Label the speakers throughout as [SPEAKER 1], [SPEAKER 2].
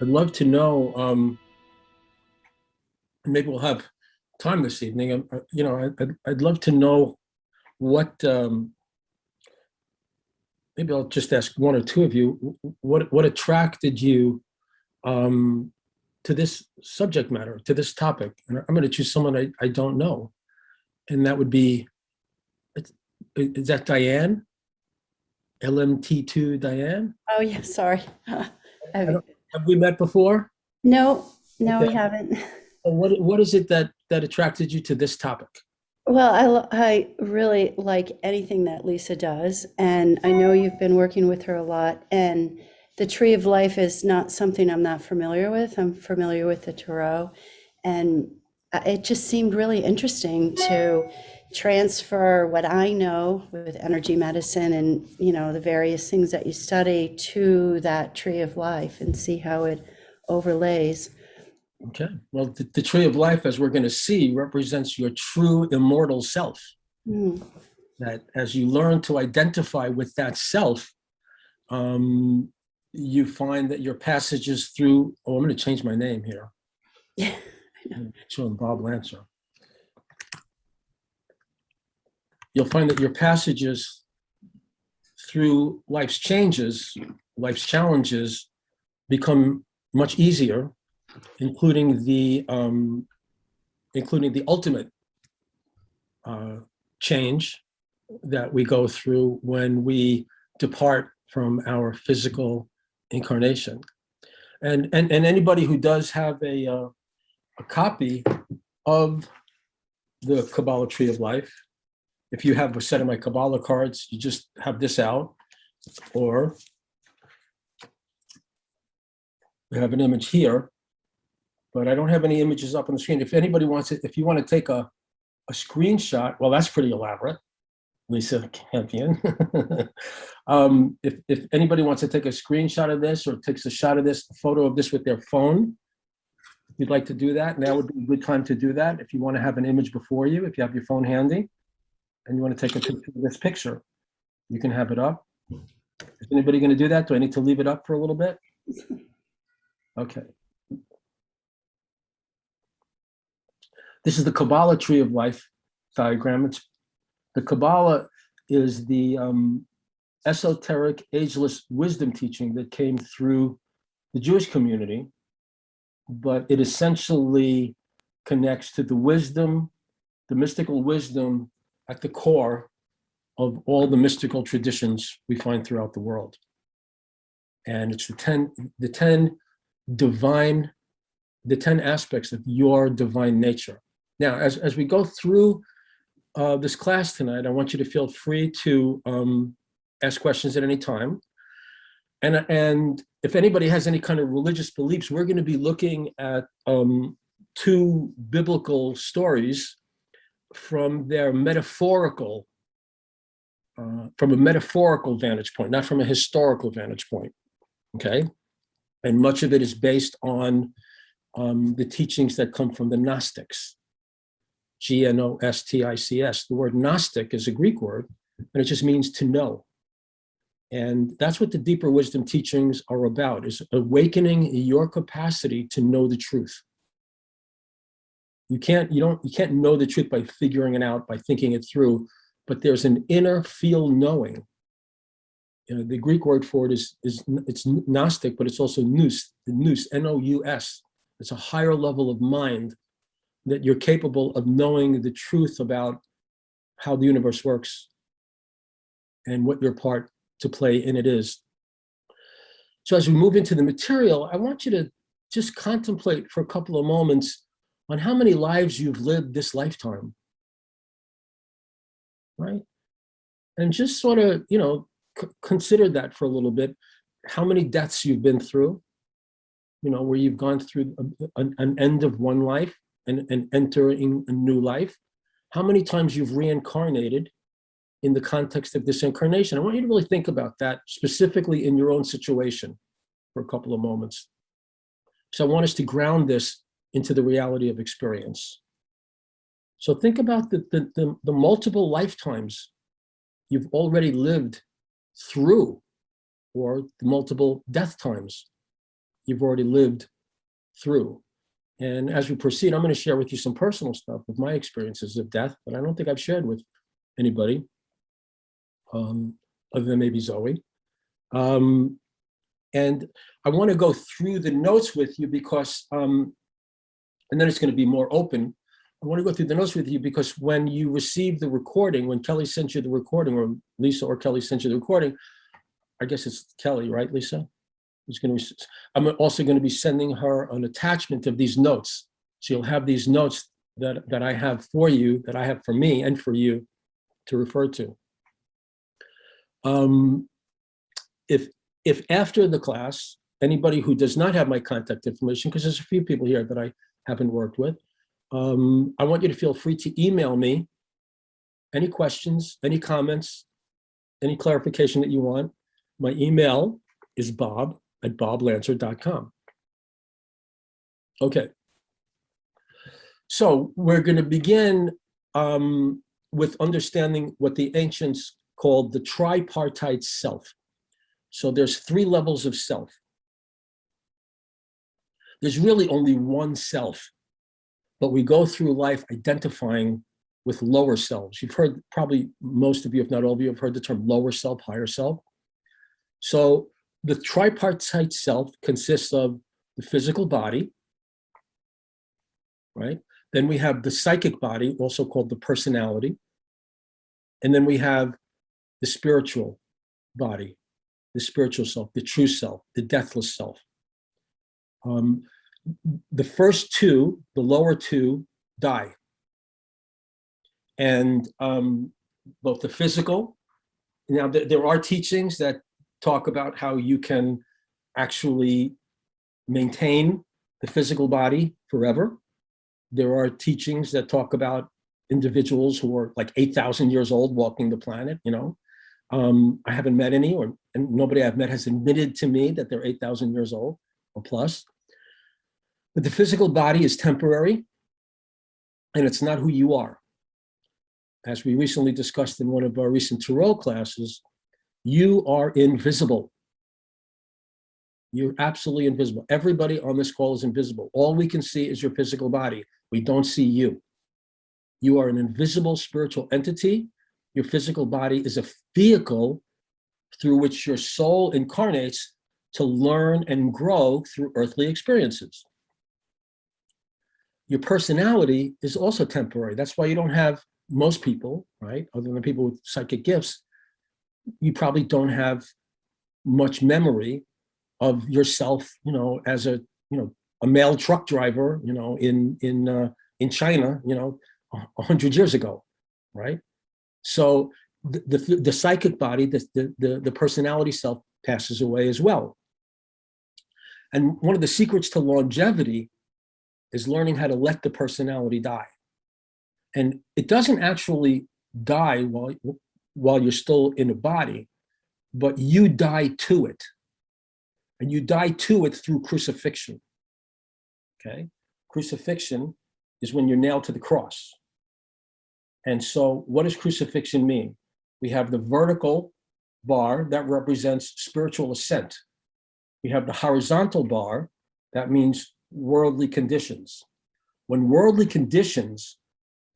[SPEAKER 1] I'd love to know, maybe we'll have time this evening. I'd love to know what, maybe I'll just ask one or two of you, what attracted you to this subject matter, to this topic? And I'm going to choose someone I don't know. And that would be, is that Diane? LMT2 Diane?
[SPEAKER 2] Oh, yeah, sorry.
[SPEAKER 1] I
[SPEAKER 2] I-
[SPEAKER 1] don't, have we met before?
[SPEAKER 2] No, no, we
[SPEAKER 1] Okay.
[SPEAKER 2] haven't.
[SPEAKER 1] What is it that attracted you to this topic?
[SPEAKER 2] Well, I really like anything that Lisa does, and I know you've been working with her a lot, and the Tree of Life is not something I'm not familiar with. I'm familiar with the Tarot, and it just seemed really interesting to transfer what I know with energy medicine and, the various things that you study to that Tree of Life and see how it overlays.
[SPEAKER 1] Okay. Well, the tree of life, as we're going to see, represents your true immortal self.
[SPEAKER 2] Mm.
[SPEAKER 1] That as you learn to identify with that self, um, you find that your passages through, oh, I'm going to change my name here.
[SPEAKER 2] Yeah.
[SPEAKER 1] So Bob Lancer. You'll find that your passages through life's changes, life's challenges, become much easier, including the ultimate change that we go through when we depart from our physical incarnation. And anybody who does have a copy of the Kabbalah Tree of Life, if you have a set of my Kabbalah cards, you just have this out, or we have an image here, but I don't have any images up on the screen. If anybody wants it, if you want to take a screenshot, well, that's pretty elaborate, Lisa Campion. If anybody wants to take a screenshot of this or takes a shot of this, a photo of this with their phone, if you'd like to do that, now would be a good time to do that. If you want to have an image before you, if you have your phone handy and you want to take a picture of this picture, you can have it up. Is anybody going to do that? Do I need to leave it up for a little bit? Okay. This is the Kabbalah Tree of Life diagram. The Kabbalah is the esoteric, ageless wisdom teaching that came through the Jewish community, but it essentially connects to the wisdom, the mystical wisdom at the core of all the mystical traditions we find throughout the world. And it's the 10 divine, the 10 aspects of your divine nature. Now, as we go through this class tonight, I want you to feel free to ask questions at any time. And if anybody has any kind of religious beliefs, we're going to be looking at two biblical stories from their metaphorical, from a metaphorical vantage point, not from a historical vantage point. Okay, and much of it is based on the teachings that come from the Gnostics. Gnostics. The word Gnostic is a Greek word, and it just means to know. And that's what the deeper wisdom teachings are about, is awakening your capacity to know the truth. You can't know the truth by figuring it out, by thinking it through, but there's an inner feel knowing. The Greek word for it is it's Gnostic, but it's also nous, the nous, N-O-U-S. It's a higher level of mind that you're capable of knowing the truth about how the universe works and what your part to play in it is. So as we move into the material, I want you to just contemplate for a couple of moments on how many lives you've lived this lifetime, right? And just sort of, consider that for a little bit, how many deaths you've been through, where you've gone through an end of one life and entering a new life, how many times you've reincarnated in the context of this incarnation. I want you to really think about that specifically in your own situation for a couple of moments. So I want us to ground this into the reality of experience. So think about the multiple lifetimes you've already lived through, or the multiple death times you've already lived through. And as we proceed, I'm going to share with you some personal stuff with my experiences of death that I don't think I've shared with anybody, other than maybe Zoe. And I want to go through the notes with you because, and then it's going to be more open. I want to go through the notes with you because when you receive the recording, when Kelly sent you the recording, or Lisa or Kelly sent you the recording, I guess it's Kelly, right, Lisa? I'm also going to be sending her an attachment of these notes. So you'll have these notes that I have for you, that I have for me and for you to refer to. If after the class, anybody who does not have my contact information, because there's a few people here that I haven't worked with, I want you to feel free to email me any questions, any comments, any clarification that you want. My email is bob@boblancer.com. Okay. So we're going to begin with understanding what the ancients called the tripartite self. So there's 3 levels of self. There's really only one self, but we go through life identifying with lower selves. You've heard, probably most of you, if not all of you, have heard the term lower self, higher self. So the tripartite self consists of the physical body, right? Then we have the psychic body, also called the personality. And then we have the spiritual body, the spiritual self, the true self, the deathless self. The first 2, the lower 2, die. And both the physical, now there are teachings that talk about how you can actually maintain the physical body forever. There are teachings that talk about individuals who are like 8,000 years old walking the planet, you know. I haven't met any, and nobody I've met has admitted to me that they're 8,000 years old or plus. But the physical body is temporary, and it's not who you are. As we recently discussed in one of our recent Tarot classes, you are invisible. You're absolutely invisible. Everybody on this call is invisible. All we can see is your physical body. We don't see you. You are an invisible spiritual entity. Your physical body is a vehicle through which your soul incarnates to learn and grow through earthly experiences. Your personality is also temporary. That's why you don't have, most people, right, other than people with psychic gifts, you probably don't have much memory of yourself, you know, as a, you know, a male truck driver, you know, in China, you know, 100 years ago, right? So the psychic body, the personality self passes away as well. And one of the secrets to longevity is learning how to let the personality die. And it doesn't actually die while you're still in a body, but you die to it. And you die to it through crucifixion, okay? Crucifixion is when you're nailed to the cross. And so what does crucifixion mean? We have the vertical bar that represents spiritual ascent. We have the horizontal bar that means worldly conditions. When worldly conditions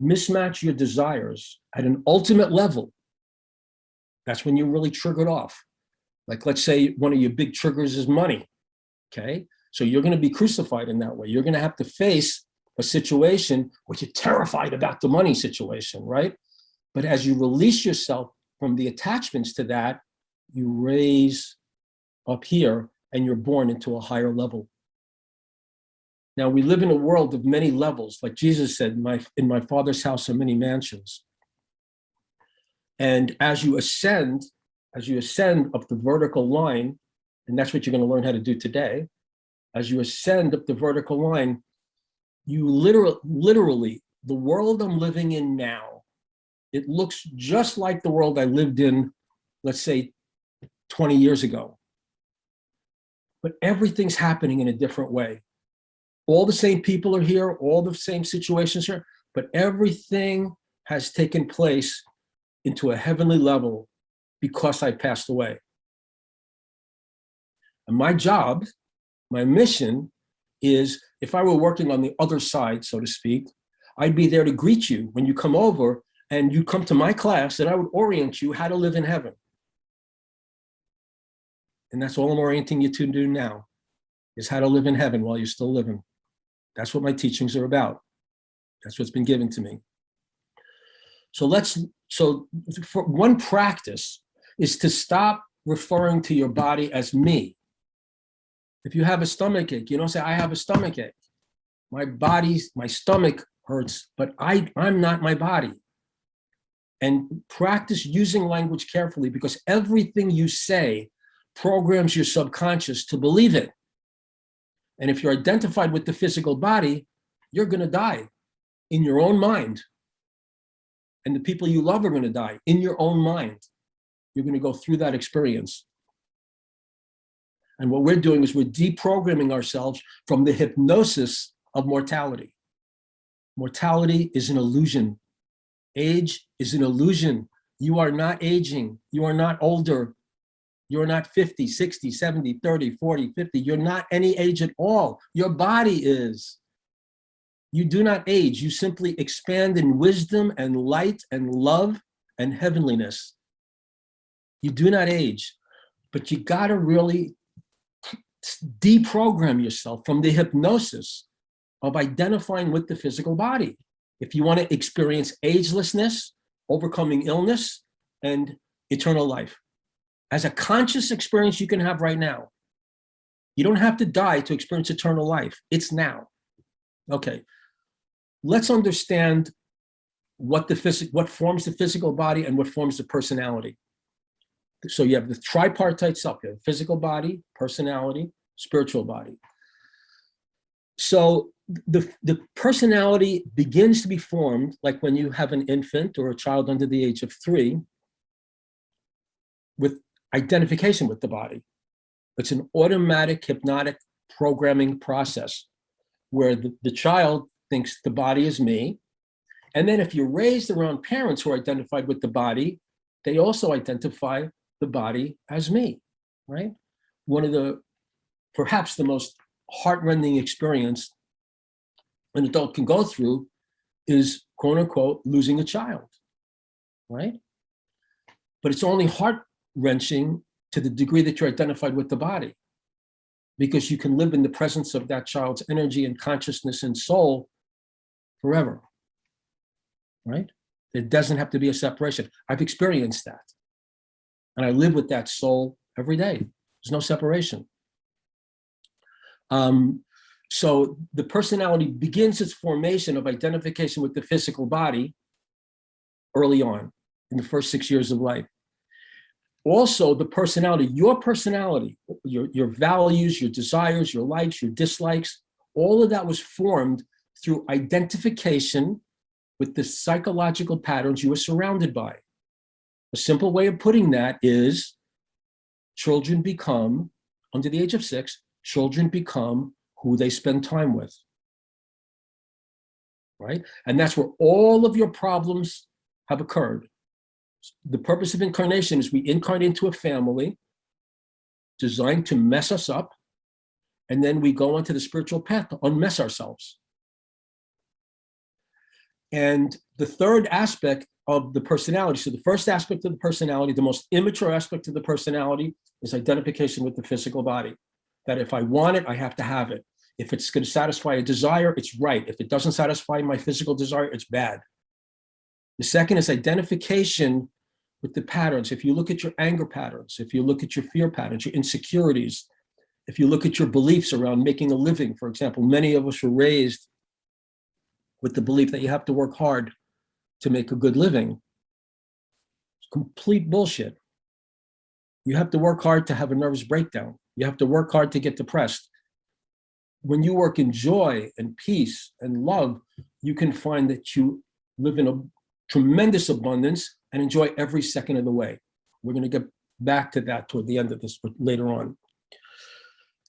[SPEAKER 1] mismatch your desires at an ultimate level, that's when you're really triggered off. Like, let's say one of your big triggers is money, okay? So you're going to be crucified in that way. You're going to have to face a situation where you're terrified about the money situation, right? But as you release yourself from the attachments to that, you raise up here and you're born into a higher level. Now, we live in a world of many levels. Like Jesus said, in my Father's house are many mansions. And as you ascend up the vertical line, and that's what you're going to learn how to do today, as you ascend up the vertical line, you literally, the world I'm living in now, it looks just like the world I lived in, let's say, 20 years ago. But everything's happening in a different way. All the same people are here, all the same situations are, but everything has taken place into a heavenly level because I passed away. And my job My mission is, if I were working on the other side, so to speak, I'd be there to greet you when you come over and you come to my class, and I would orient you how to live in heaven. And that's all I'm orienting you to do now, is how to live in heaven while you're still living. That's what my teachings are about. That's what's been given to me. So for one practice is to stop referring to your body as me. If you have a stomach ache, you don't say, I have a stomach ache. My stomach hurts, but I'm not my body. And practice using language carefully, because everything you say programs your subconscious to believe it. And if you're identified with the physical body, you're going to die in your own mind. And the people you love are going to die in your own mind. You're going to go through that experience. And what we're doing is we're deprogramming ourselves from the hypnosis of mortality. Mortality is an illusion. Age is an illusion. You are not aging. You are not older. You're not 50, 60, 70, 30, 40, 50. You're not any age at all. Your body is. You do not age. You simply expand in wisdom and light and love and heavenliness. You do not age, but you got to really deprogram yourself from the hypnosis of identifying with the physical body. If you want to experience agelessness, overcoming illness, and eternal life, as a conscious experience you can have right now. You don't have to die to experience eternal life. It's now. Okay, let's understand what forms the physical body and what forms the personality. So you have the tripartite self, you have physical body, personality, spiritual body. So the personality begins to be formed like when you have an infant or a child under the age of 3 with identification with the body. It's an automatic hypnotic programming process where the child thinks the body is me. And then if you're raised around parents who are identified with the body, they also identify the body as me, right? One of perhaps the most heartrending experience an adult can go through is, quote unquote, losing a child, right? But it's only heart-wrenching to the degree that you're identified with the body, because you can live in the presence of that child's energy and consciousness and soul forever, right? There doesn't have to be a separation. I've experienced that. And I live with that soul every day. There's no separation. So the personality begins its formation of identification with the physical body early on in the first 6 years of life. Also, the personality, your values, your desires, your likes, your dislikes, all of that was formed through identification with the psychological patterns you were surrounded by. A simple way of putting that is children become, under the age of 6, children become who they spend time with, right? And that's where all of your problems have occurred. The purpose of incarnation is we incarnate into a family designed to mess us up, and then we go onto the spiritual path to unmess ourselves. And the third aspect of the personality, so the first aspect of the personality, the most immature aspect of the personality, is identification with the physical body. That if I want it, I have to have it. If it's going to satisfy a desire, it's right. If it doesn't satisfy my physical desire, it's bad. The second is identification with the patterns. If you look at your anger patterns, if you look at your fear patterns, your insecurities, if you look at your beliefs around making a living, for example, many of us were raised with the belief that you have to work hard to make a good living. It's complete bullshit. You have to work hard to have a nervous breakdown. You have to work hard to get depressed. When you work in joy and peace and love, you can find that you live in a tremendous abundance and enjoy every second of the way. We're going to get back to that toward the end of this, but later on.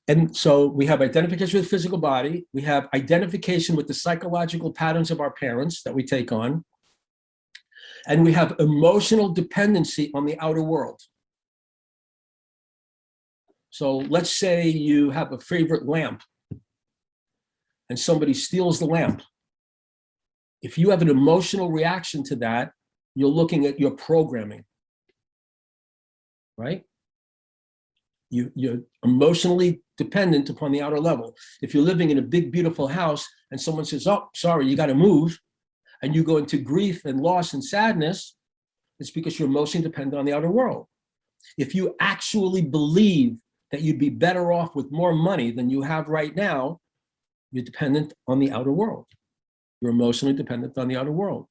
[SPEAKER 1] And so we have identification with the physical body. We have identification with the psychological patterns of our parents that we take on. And we have emotional dependency on the outer world. So let's say you have a favorite lamp and somebody steals the lamp. If you have an emotional reaction to that, you're looking at your programming, right? You're emotionally dependent upon the outer level. If you're living in a big, beautiful house and someone says, oh, sorry, you got to move, and you go into grief and loss and sadness, it's because you're emotionally dependent on the outer world. If you actually believe that you'd be better off with more money than you have right now, you're dependent on the outer world. You're emotionally dependent on the outer world.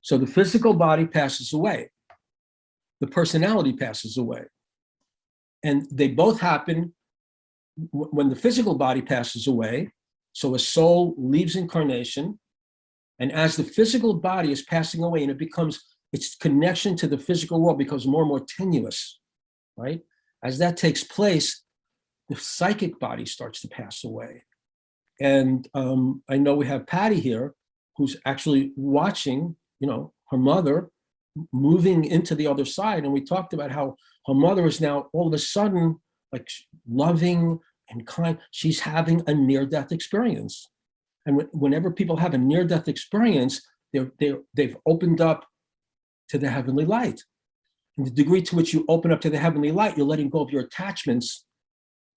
[SPEAKER 1] So the physical body passes away. The personality passes away. And they both happen when the physical body passes away. So a soul leaves incarnation. And as the physical body is passing away and it becomes, its connection to the physical world becomes more and more tenuous, right? As that takes place, the psychic body starts to pass away. And I know we have Patty here, who's actually watching, her mother moving into the other side. And we talked about how her mother is now all of a sudden like loving and kind. She's having a near-death experience. And whenever people have a near-death experience, they've opened up to the heavenly light. And the degree to which you open up to the heavenly light, you're letting go of your attachments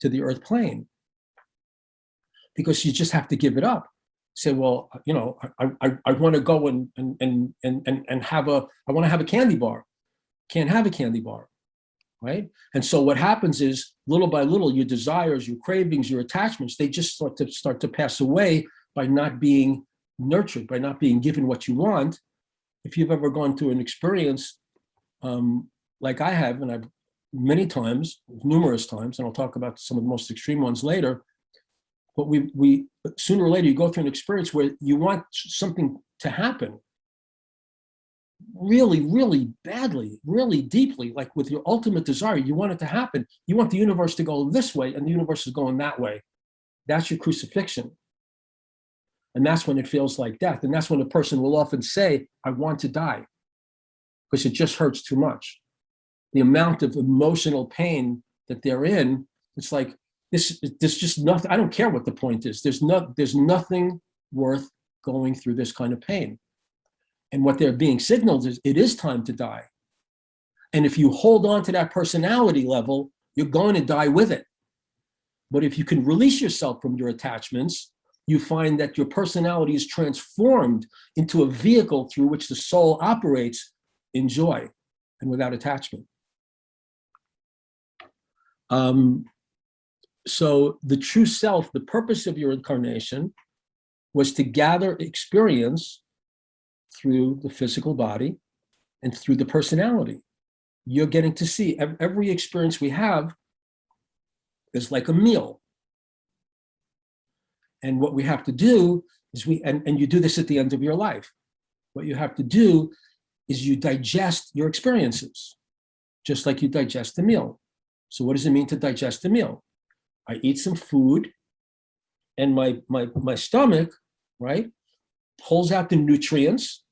[SPEAKER 1] to the earth plane. Because you just have to give it up. Say, well, I want to go and have I want to have a candy bar. Can't have a candy bar, right? And so what happens is, little by little, your desires, your cravings, your attachments, they just start to pass away by not being nurtured, by not being given what you want. If you've ever gone through an experience like I have, and I've many times, numerous times, and I'll talk about some of the most extreme ones later, but we sooner or later you go through an experience where you want something to happen really, really badly, really deeply, like with your ultimate desire, you want it to happen. You want the universe to go this way and the universe is going that way. That's your crucifixion. And that's when it feels like death. And that's when a person will often say, I want to die, because it just hurts too much. The amount of emotional pain that they're in, it's like, there's just nothing. I don't care what the point is. There's nothing worth going through this kind of pain. And what they're being signaled is it is time to die. And if you hold on to that personality level, you're going to die with it. But if you can release yourself from your attachments, you find that your personality is transformed into a vehicle through which the soul operates in joy and without attachment. So the true self, the purpose of your incarnation, was to gather experience through the physical body and through the personality. You're getting to see every experience we have is like a meal. And what we have to do is and you do this at the end of your life. What you have to do is you digest your experiences, just like you digest a meal. So what does it mean to digest a meal? I eat some food and my stomach, right, pulls out the nutrients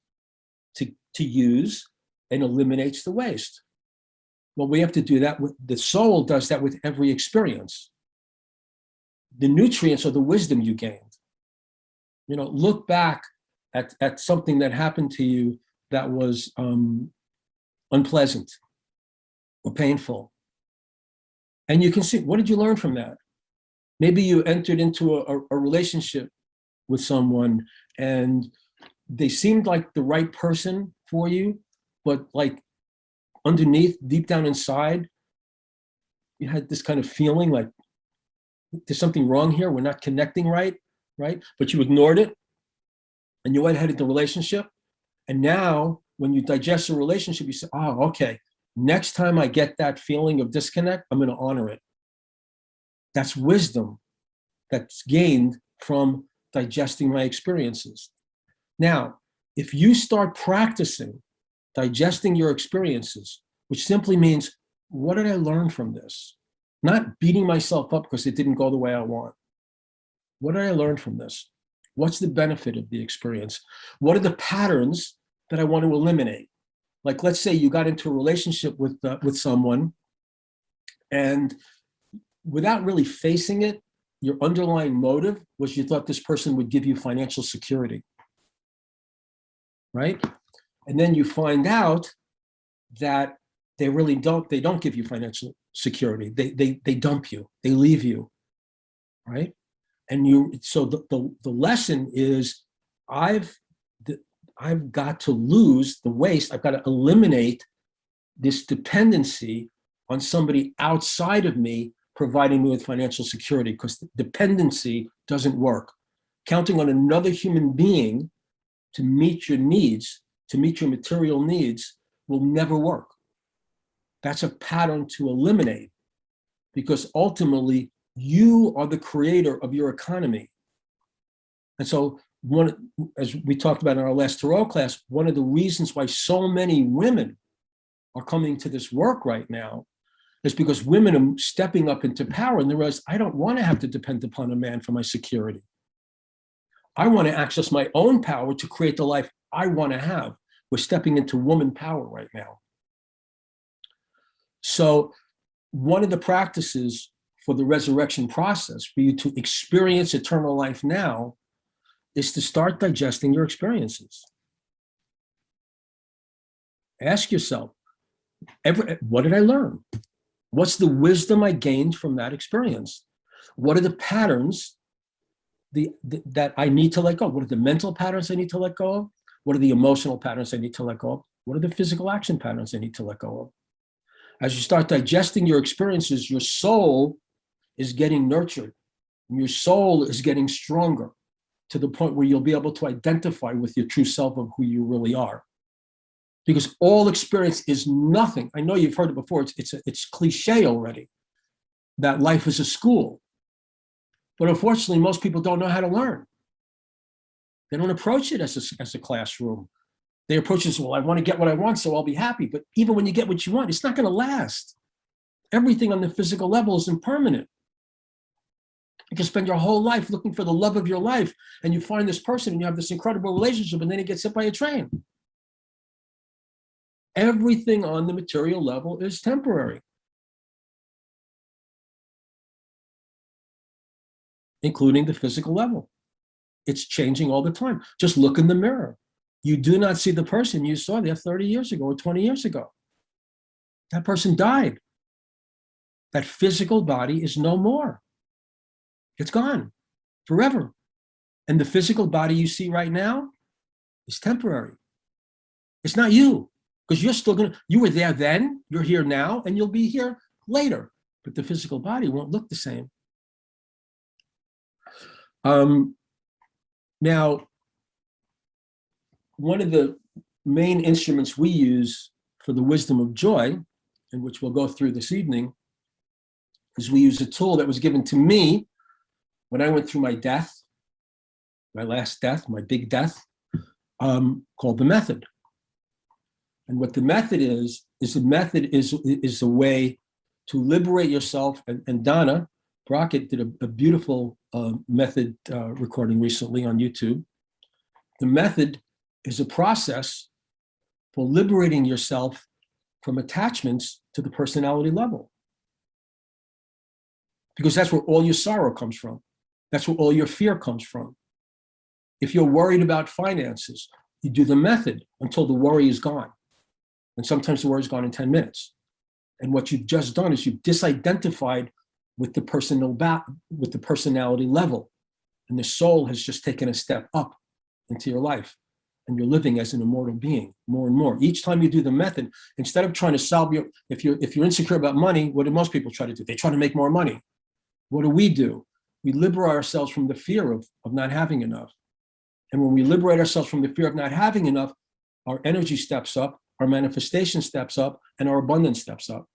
[SPEAKER 1] to use and eliminates the waste. Well, we have to do that the soul does that with every experience. The nutrients are the wisdom you gained. Look back at something that happened to you that was unpleasant or painful. And you can see, what did you learn from that? Maybe you entered into a relationship with someone and they seemed like the right person for you, but like underneath, deep down inside, you had this kind of feeling like there's something wrong here. We're not connecting right? But you ignored it and you went ahead into the relationship. And now when you digest a relationship, you say, oh, okay, next time I get that feeling of disconnect, I'm going to honor it. That's wisdom that's gained from digesting my experiences. Now, if you start practicing digesting your experiences, which simply means, what did I learn from this? Not beating myself up because it didn't go the way I want. What did I learn from this? What's the benefit of the experience? What are the patterns that I want to eliminate? Like, let's say you got into a relationship with someone, and without really facing it, your underlying motive was you thought this person would give you financial security, right? And then you find out that they really don't, they don't give you financial security. They dump you, they leave you, right? And so the lesson is I've got to lose the waste. I've got to eliminate this dependency on somebody outside of me providing me with financial security, because dependency doesn't work. Counting on another human being to meet your needs, to meet your material needs, will never work. That's a pattern to eliminate, because ultimately you are the creator of your economy. And so as we talked about in our last Tarot class, one of the reasons why so many women are coming to this work right now is because women are stepping up into power and they realize, I don't want to have to depend upon a man for my security. I want to access my own power to create the life I want to have. We're stepping into woman power right now. So one of the practices for the resurrection process, for you to experience eternal life now, is to start digesting your experiences. Ask yourself, what did I learn? What's the wisdom I gained from that experience? What are the patterns that I need to let go? What are the mental patterns I need to let go of? What are the emotional patterns I need to let go of? What are the physical action patterns I need to let go of? As you start digesting your experiences, your soul is getting nurtured. Your soul is getting stronger to the point where you'll be able to identify with your true self of who you really are. Because all experience is nothing. I know you've heard it before. It's cliche already that life is a school. But unfortunately, most people don't know how to learn. They don't approach it as a classroom. They approach it as, well, I want to get what I want, so I'll be happy. But even when you get what you want, it's not going to last. Everything on the physical level is impermanent. You can spend your whole life looking for the love of your life, and you find this person and you have this incredible relationship, and then he gets hit by a train. Everything on the material level is temporary, including the physical level. It's changing all the time. Just look in the mirror. You do not see the person you saw there 30 years ago or 20 years ago. That person died. That physical body is no more. It's gone forever. And the physical body you see right now is temporary. It's not you, because you were there then, you're here now, and you'll be here later. But the physical body won't look the same. Now, one of the main instruments we use for the wisdom of joy, and which we'll go through this evening, is we use a tool that was given to me when I went through my death, my last death, my big death, called the method. And what the method is a way to liberate yourself. And Donna Brockett did a beautiful method recording recently on YouTube. The method is a process for liberating yourself from attachments to the personality level. Because that's where all your sorrow comes from. That's where all your fear comes from. If you're worried about finances, you do the method until the worry is gone. And sometimes the worry is gone in 10 minutes. And what you've just done is you've disidentified with the personality level. And the soul has just taken a step up into your life. And you're living as an immortal being more and more. Each time you do the method, instead of trying to solve if you're insecure about money, what do most people try to do? They try to make more money. What do? We liberate ourselves from the fear of not having enough. And when we liberate ourselves from the fear of not having enough, our energy steps up, our manifestation steps up, and our abundance steps up.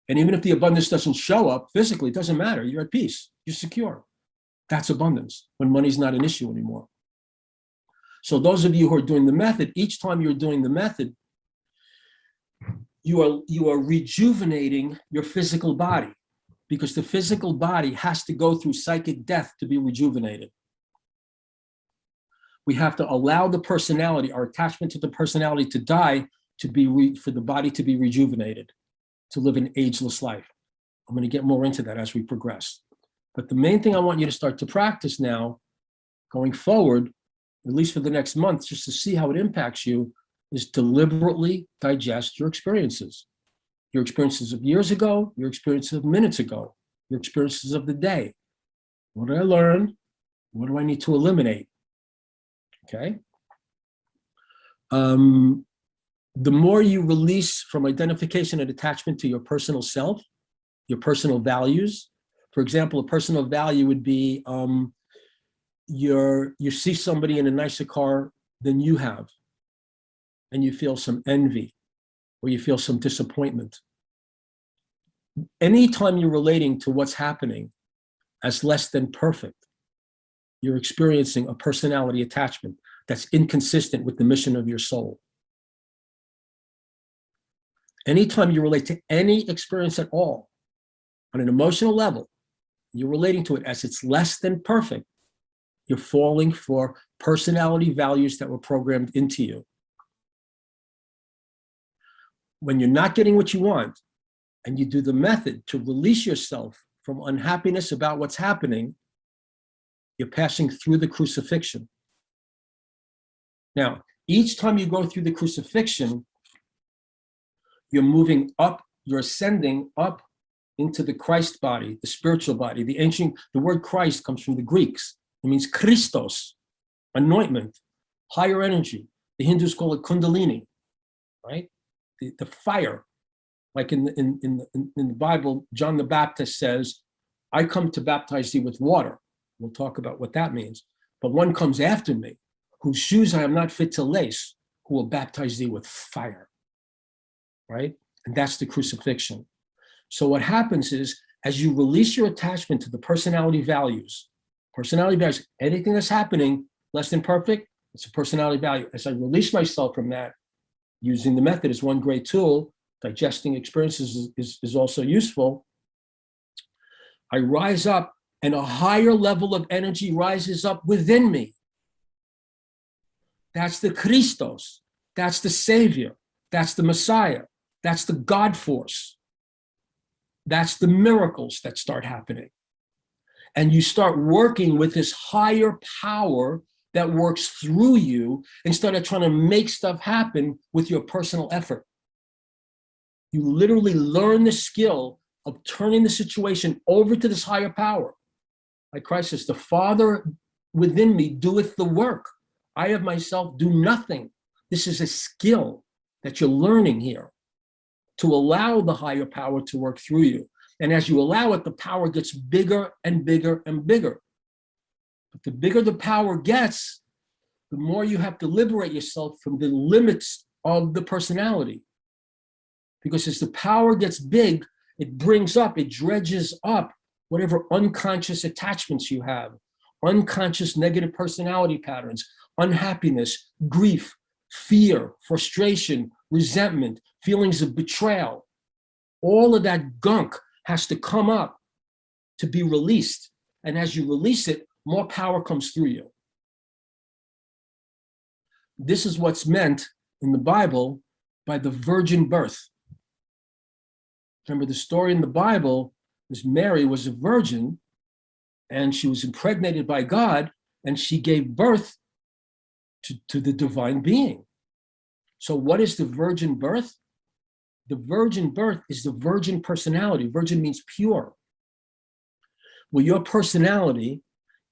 [SPEAKER 1] And even if the abundance doesn't show up physically, it doesn't matter. You're at peace. You're secure. That's abundance, when money's not an issue anymore. So those of you who are doing the method, each time you're doing the method, you are rejuvenating your physical body, because the physical body has to go through psychic death to be rejuvenated. We have to allow the personality, our attachment to the personality, to die for the body to be rejuvenated, to live an ageless life. I'm going to get more into that as we progress. But the main thing I want you to start to practice now, going forward, at least for the next month, just to see how it impacts you, is deliberately digest your experiences of years ago, your experiences of minutes ago, your experiences of the day. What did I learn? What do I need to eliminate? Okay. The more you release from identification and attachment to your personal self, your personal values. For example, a personal value would be you see somebody in a nicer car than you have, and you feel some envy or you feel some disappointment. Anytime you're relating to what's happening as less than perfect, you're experiencing a personality attachment that's inconsistent with the mission of your soul. Anytime you relate to any experience at all, on an emotional level, you're relating to it as it's less than perfect, you're falling for personality values that were programmed into you. When you're not getting what you want, and you do the method to release yourself from unhappiness about what's happening, you're passing through the crucifixion. Now, each time you go through the crucifixion, you're moving up, you're ascending up into the Christ body, the spiritual body. The word Christ comes from the Greeks. It means Christos, anointment, higher energy. The Hindus call it Kundalini, right? The fire. Like in the Bible, John the Baptist says, I come to baptize thee with water. We'll talk about what that means. But one comes after me, whose shoes I am not fit to lace, who will baptize thee with fire, right? And that's the crucifixion. So what happens is, as you release your attachment to the personality values, anything that's happening less than perfect, it's a personality value. As I release myself from that, using the method is one great tool, digesting experiences is also useful. I rise up and a higher level of energy rises up within me. That's the Christos. That's the Savior. That's the Messiah. That's the God force. That's the miracles that start happening. And you start working with this higher power that works through you instead of trying to make stuff happen with your personal effort. You literally learn the skill of turning the situation over to this higher power. Like Christ says, the Father within me doeth the work. I of myself do nothing. This is a skill that you're learning here to allow the higher power to work through you. And as you allow it, the power gets bigger and bigger and bigger. But the bigger the power gets, the more you have to liberate yourself from the limits of the personality. Because as the power gets big, it brings up, it dredges up whatever unconscious attachments you have, unconscious negative personality patterns, unhappiness, grief, fear, frustration, resentment, feelings of betrayal. All of that gunk has to come up to be released. And as you release it, more power comes through you. This is what's meant in the Bible by the virgin birth. Remember the story in the Bible is Mary was a virgin and she was impregnated by God and she gave birth to the divine being. So what is the virgin birth? The virgin birth is the virgin personality. Virgin means pure. Well, your personality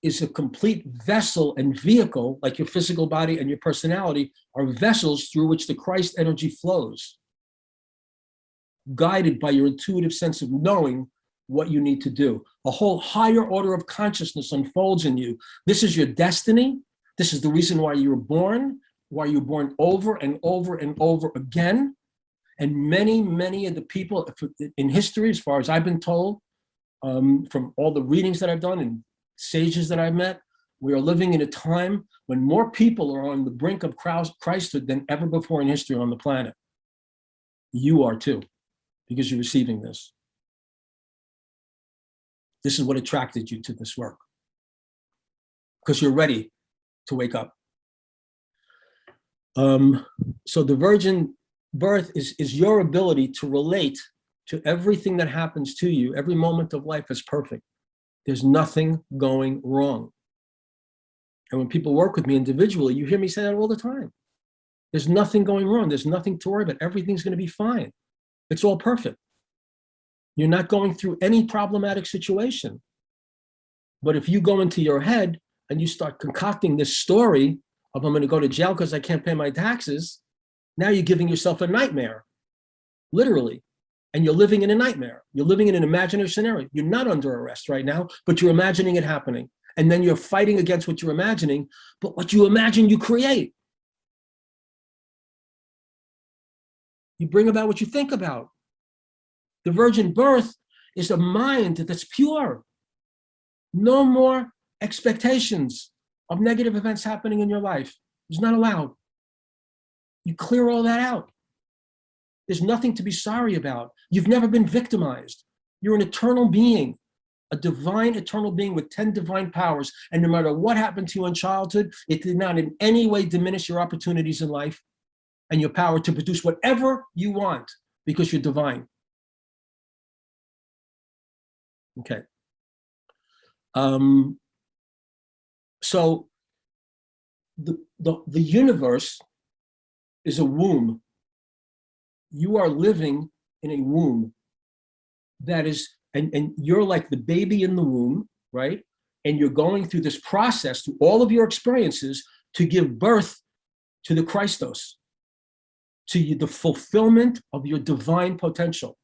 [SPEAKER 1] is a complete vessel and vehicle, like your physical body and your personality are vessels through which the Christ energy flows, guided by your intuitive sense of knowing what you need to do. A whole higher order of consciousness unfolds in you. This is your destiny. This is the reason why you were born, why you're born over and over and over again. And many, many of the people in history, as far as I've been told, from all the readings that I've done and sages that I've met, we are living in a time when more people are on the brink of Christhood than ever before in history on the planet. You are too, because you're receiving this. This is what attracted you to this work, because you're ready to wake up. So the virgin birth is your ability to relate to everything that happens to you. Every moment of life is perfect. There's nothing going wrong. And when people work with me individually, you hear me say that all the time. There's nothing going wrong. There's nothing to worry about. Everything's going to be fine. It's all perfect. You're not going through any problematic situation. But if you go into your head and you start concocting this story of I'm going to go to jail because I can't pay my taxes, now you're giving yourself a nightmare, literally. And you're living in a nightmare. You're living in an imaginary scenario. You're not under arrest right now, but you're imagining it happening. And then you're fighting against what you're imagining, but what you imagine, you create. You bring about what you think about. The virgin birth is a mind that's pure. No more expectations of negative events happening in your life. It's not allowed. You clear all that out. There's nothing to be sorry about. You've never been victimized. You're an eternal being, a divine eternal being with 10 divine powers. And no matter what happened to you in childhood, it did not in any way diminish your opportunities in life and your power to produce whatever you want because you're divine. Okay. So the universe is a womb. You are living in a womb that is, and you're like the baby in the womb, right? And you're going through this process through all of your experiences to give birth to the Christos, to the fulfillment of your divine potential,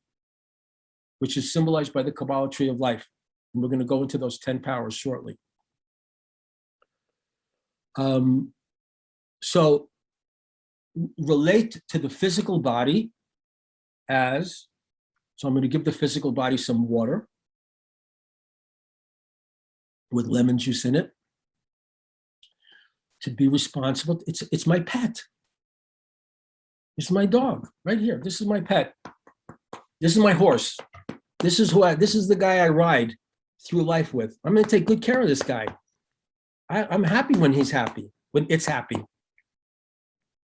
[SPEAKER 1] which is symbolized by the Kabbalah tree of life. And we're going to go into those 10 powers shortly. So relate to the physical body as, so I'm going to give the physical body some water with lemon juice in it to be responsible. It's my pet. This is my dog right here. This is my pet. This is my horse. This is the guy I ride through life with. I'm going to take good care of this guy. I'm happy when he's happy, when it's happy,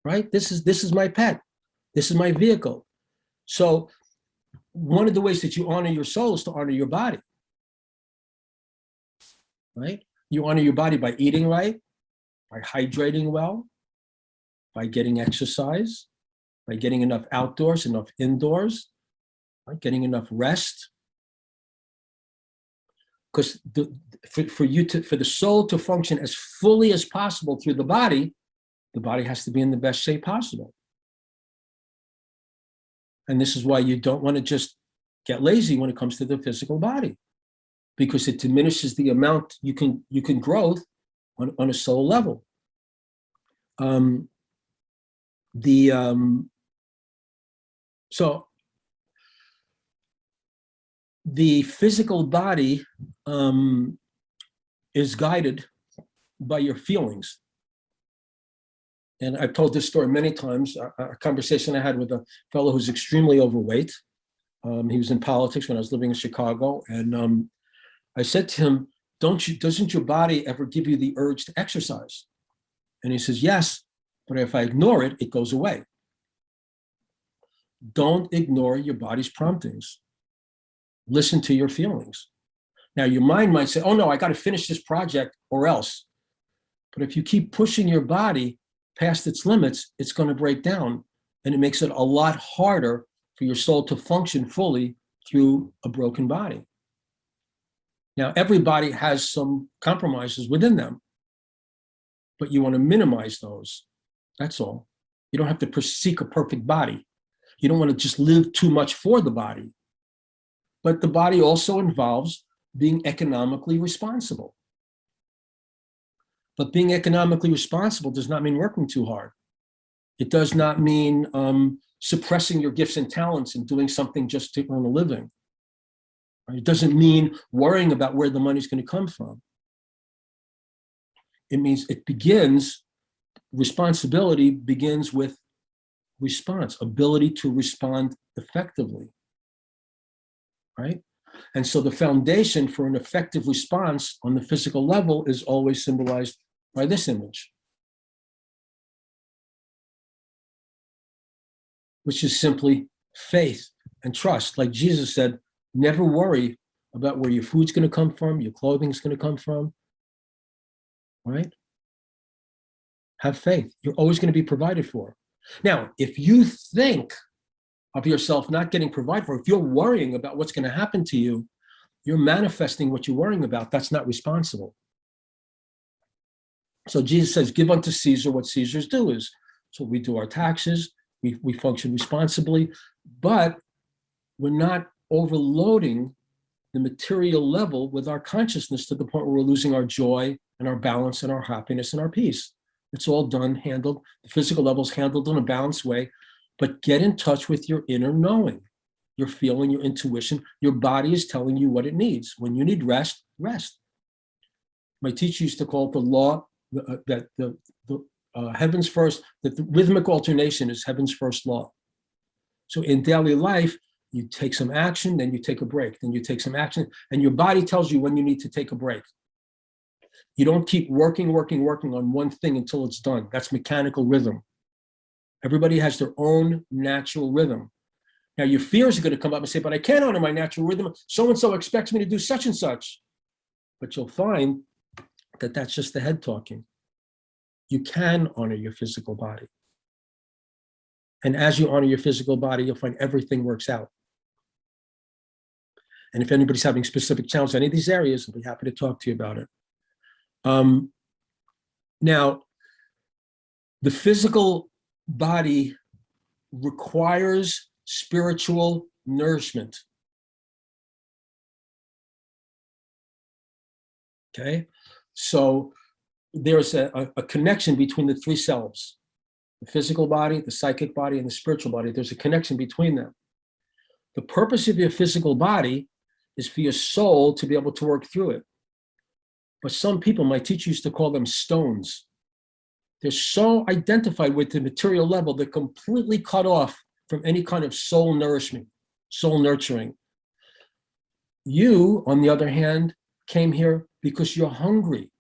[SPEAKER 1] right? This is my pet. This is my vehicle. So one of the ways that you honor your soul is to honor your body, right? You honor your body by eating right, by hydrating well, by getting exercise, by getting enough outdoors, enough indoors, right? Getting enough rest. Because for the soul to function as fully as possible through the body has to be in the best shape possible. And this is why you don't want to just get lazy when it comes to the physical body, because it diminishes the amount you can grow on a soul level. So the physical body is guided by your feelings. And I've told this story many times, a conversation I had with a fellow who's extremely overweight. He was in politics when I was living in Chicago. And I said to him, doesn't your body ever give you the urge to exercise? And he says, yes, but if I ignore it, it goes away. Don't ignore your body's promptings. Listen to your feelings. Now, your mind might say, oh no, I got to finish this project or else. But if you keep pushing your body past its limits, it's going to break down. And it makes it a lot harder for your soul to function fully through a broken body. Now, everybody has some compromises within them, but you want to minimize those. That's all. You don't have to seek a perfect body. You don't want to just live too much for the body. But the body also involves being economically responsible. But being economically responsible does not mean working too hard. It does not mean suppressing your gifts and talents and doing something just to earn a living. It doesn't mean worrying about where the money's going to come from. It means responsibility begins with response, ability to respond effectively, right? And so the foundation for an effective response on the physical level is always symbolized by this image. which is simply faith and trust. Like Jesus said, never worry about where your food's going to come from, your clothing's going to come from, right? Have faith. You're always going to be provided for. Now, if you think of yourself not getting provided for, if you're worrying about what's going to happen to you, you're manifesting what you're worrying about. That's not responsible. So Jesus says, give unto Caesar what Caesar's due is. So we do our taxes, we function responsibly, but we're not overloading the material level with our consciousness to the point where we're losing our joy and our balance and our happiness and our peace. It's all done, handled. The physical level's handled in a balanced way, but get in touch with your inner knowing, your feeling, your intuition. Your body is telling you what it needs. When you need rest, rest. My teacher used to call it the law, that the heaven's first, that the rhythmic alternation is heaven's first law. So in daily life, you take some action, then you take a break, then you take some action, and your body tells you when you need to take a break. You don't keep working on one thing until it's done. That's mechanical rhythm. Everybody has their own natural rhythm. Now your fears are going to come up and say, but I can't honor my natural rhythm. So-and-so expects me to do such and such. But you'll find that that's just the head talking. You can honor your physical body. And as you honor your physical body, you'll find everything works out. And if anybody's having specific challenges in any of these areas, I'll be happy to talk to you about it. Now, the physical body requires spiritual nourishment. Okay, so there's a connection between the three selves, the physical body, the psychic body, and the spiritual body. There's a connection between them. The purpose of your physical body is for your soul to be able to work through it. But some people, my teacher used to call them stones. They're so identified with the material level, they're completely cut off from any kind of soul nourishment, soul nurturing. You, on the other hand, came here because you're hungry.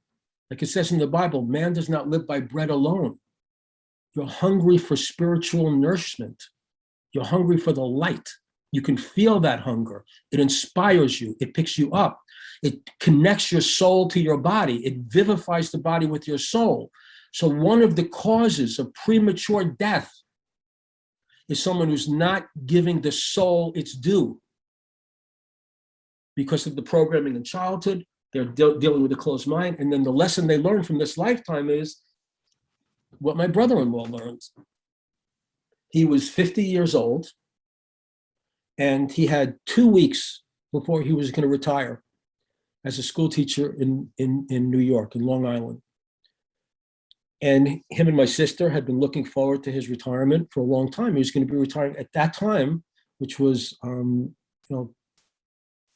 [SPEAKER 1] Like it says in the Bible, man does not live by bread alone. You're hungry for spiritual nourishment. You're hungry for the light. You can feel that hunger. It inspires you. It picks you up. It connects your soul to your body. It vivifies the body with your soul. So one of the causes of premature death is someone who's not giving the soul its due. Because of the programming in childhood, they're dealing with a closed mind. And then the lesson they learn from this lifetime is what my brother-in-law learned. He was 50 years old, and he had 2 weeks before he was going to retire as a school teacher in New York, in Long Island. And him and my sister had been looking forward to his retirement for a long time. He was going to be retiring at that time, which was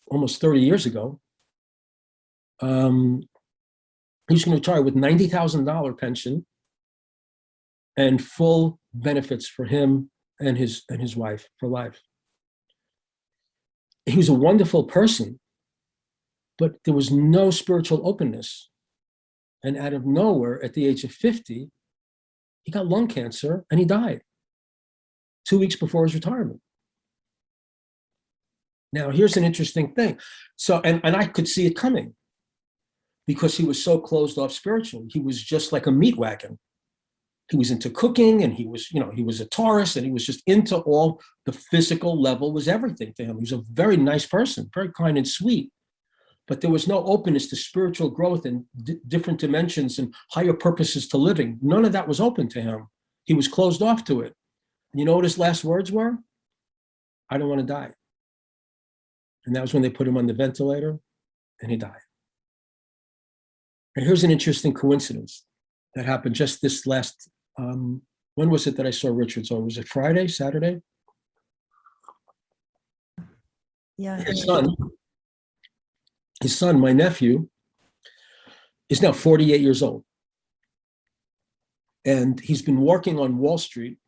[SPEAKER 1] almost 30 years ago. He was going to retire with $90,000 pension and full benefits for him and his wife for life. He was a wonderful person, but there was no spiritual openness. And out of nowhere, at the age of 50, he got lung cancer and he died 2 weeks before his retirement. Now, here's an interesting thing. So, and I could see it coming because he was so closed off spiritually. He was just like a meat wagon. He was into cooking, and he was a Taurus, and he was just into all the physical level was everything to him. He was a very nice person, very kind and sweet, but there was no openness to spiritual growth and different dimensions and higher purposes to living. None of that was open to him. He was closed off to it. And you know what his last words were? I don't want to die. And that was when they put him on the ventilator, and he died. And here's an interesting coincidence that happened just this last, when was it that I saw Richard? So was it Friday, Saturday?
[SPEAKER 3] Yeah.
[SPEAKER 1] His son, my nephew, is now 48 years old. And he's been working on Wall Street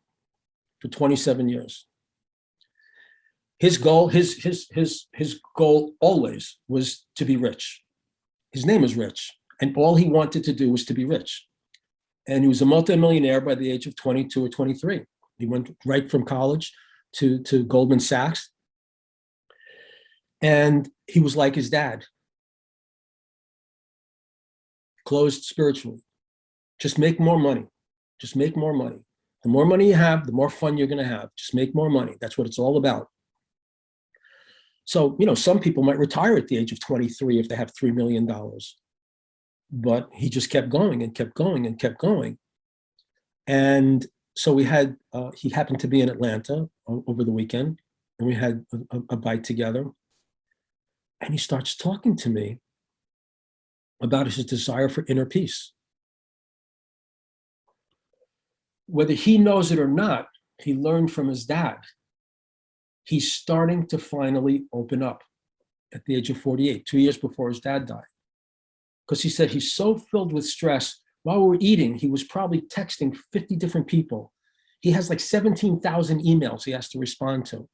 [SPEAKER 1] for 27 years. His goal, his goal always was to be rich. His name is Rich, and all he wanted to do was to be rich. And he was a multimillionaire by the age of 22 or 23. He went right from college to Goldman Sachs. And he was like his dad, closed spiritually. Just make more money. Just make more money. The more money you have, the more fun you're going to have. Just make more money. That's what it's all about. So, some people might retire at the age of 23 if they have $3 million. But he just kept going and kept going and kept going. And so he happened to be in Atlanta over the weekend, and we had a bite together. And he starts talking to me about his desire for inner peace. Whether he knows it or not, he learned from his dad. He's starting to finally open up at the age of 48, 2 years before his dad died. Because he said he's so filled with stress. While we were eating, he was probably texting 50 different people. He has like 17,000 emails he has to respond to.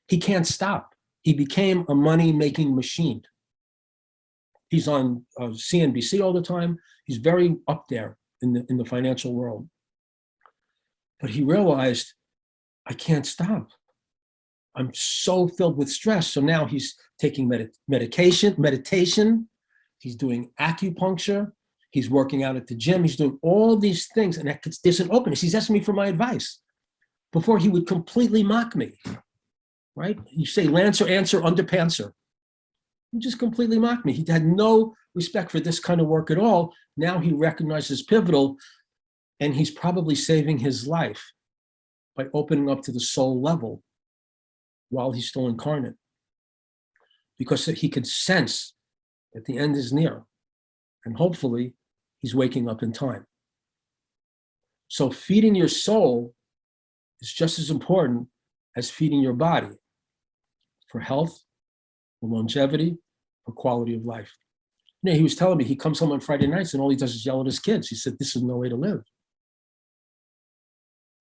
[SPEAKER 1] He can't stop. He became a money-making machine. He's on CNBC all the time. He's very up there in the financial world. But he realized, I can't stop. I'm so filled with stress. So now he's taking meditation. He's doing acupuncture. He's working out at the gym. He's doing all these things. And there's an openness. He's asking me for my advice. Before, he would completely mock me, right? You say Lancer, answer, underpantser. He just completely mocked me. He had no respect for this kind of work at all. Now he recognizes pivotal, and he's probably saving his life by opening up to the soul level while he's still incarnate. Because he could sense that the end is near. And hopefully, he's waking up in time. So feeding your soul is just as important as feeding your body for health, for longevity, for quality of life. He was telling me he comes home on Friday nights and all he does is yell at his kids. He said, this is no way to live.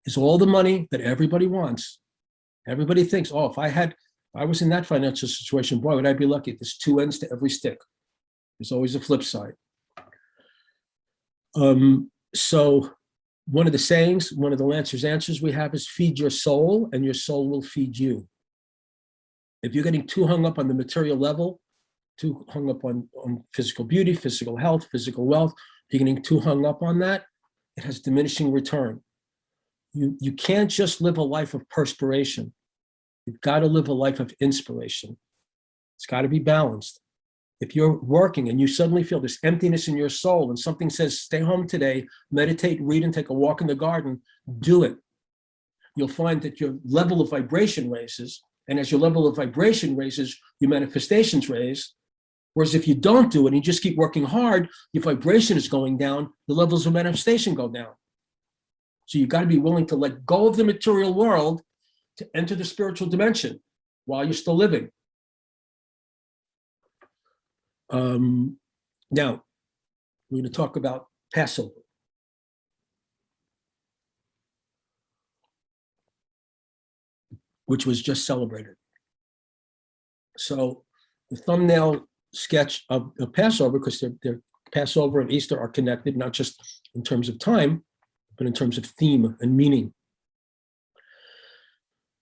[SPEAKER 1] It's all the money that everybody wants. Everybody thinks, oh, if I was in that financial situation, boy, would I be lucky. There's two ends to every stick. There's always a flip side. So one of the sayings, one of the Lancer's answers we have is feed your soul and your soul will feed you. If you're getting too hung up on the material level, too hung up on physical beauty, physical health, physical wealth, if you're getting too hung up on that, it has diminishing return. You can't just live a life of perspiration. You've got to live a life of inspiration. It's got to be balanced. If you're working and you suddenly feel this emptiness in your soul and something says, stay home today, meditate, read, and take a walk in the garden, do it. You'll find that your level of vibration raises. And as your level of vibration raises, your manifestations raise. Whereas if you don't do it and you just keep working hard, your vibration is going down, the levels of manifestation go down. So you've got to be willing to let go of the material world to enter the spiritual dimension while you're still living. Now, we're going to talk about Passover. Which was just celebrated. So the thumbnail sketch of Passover, because they're Passover and Easter are connected, not just in terms of time, but in terms of theme and meaning.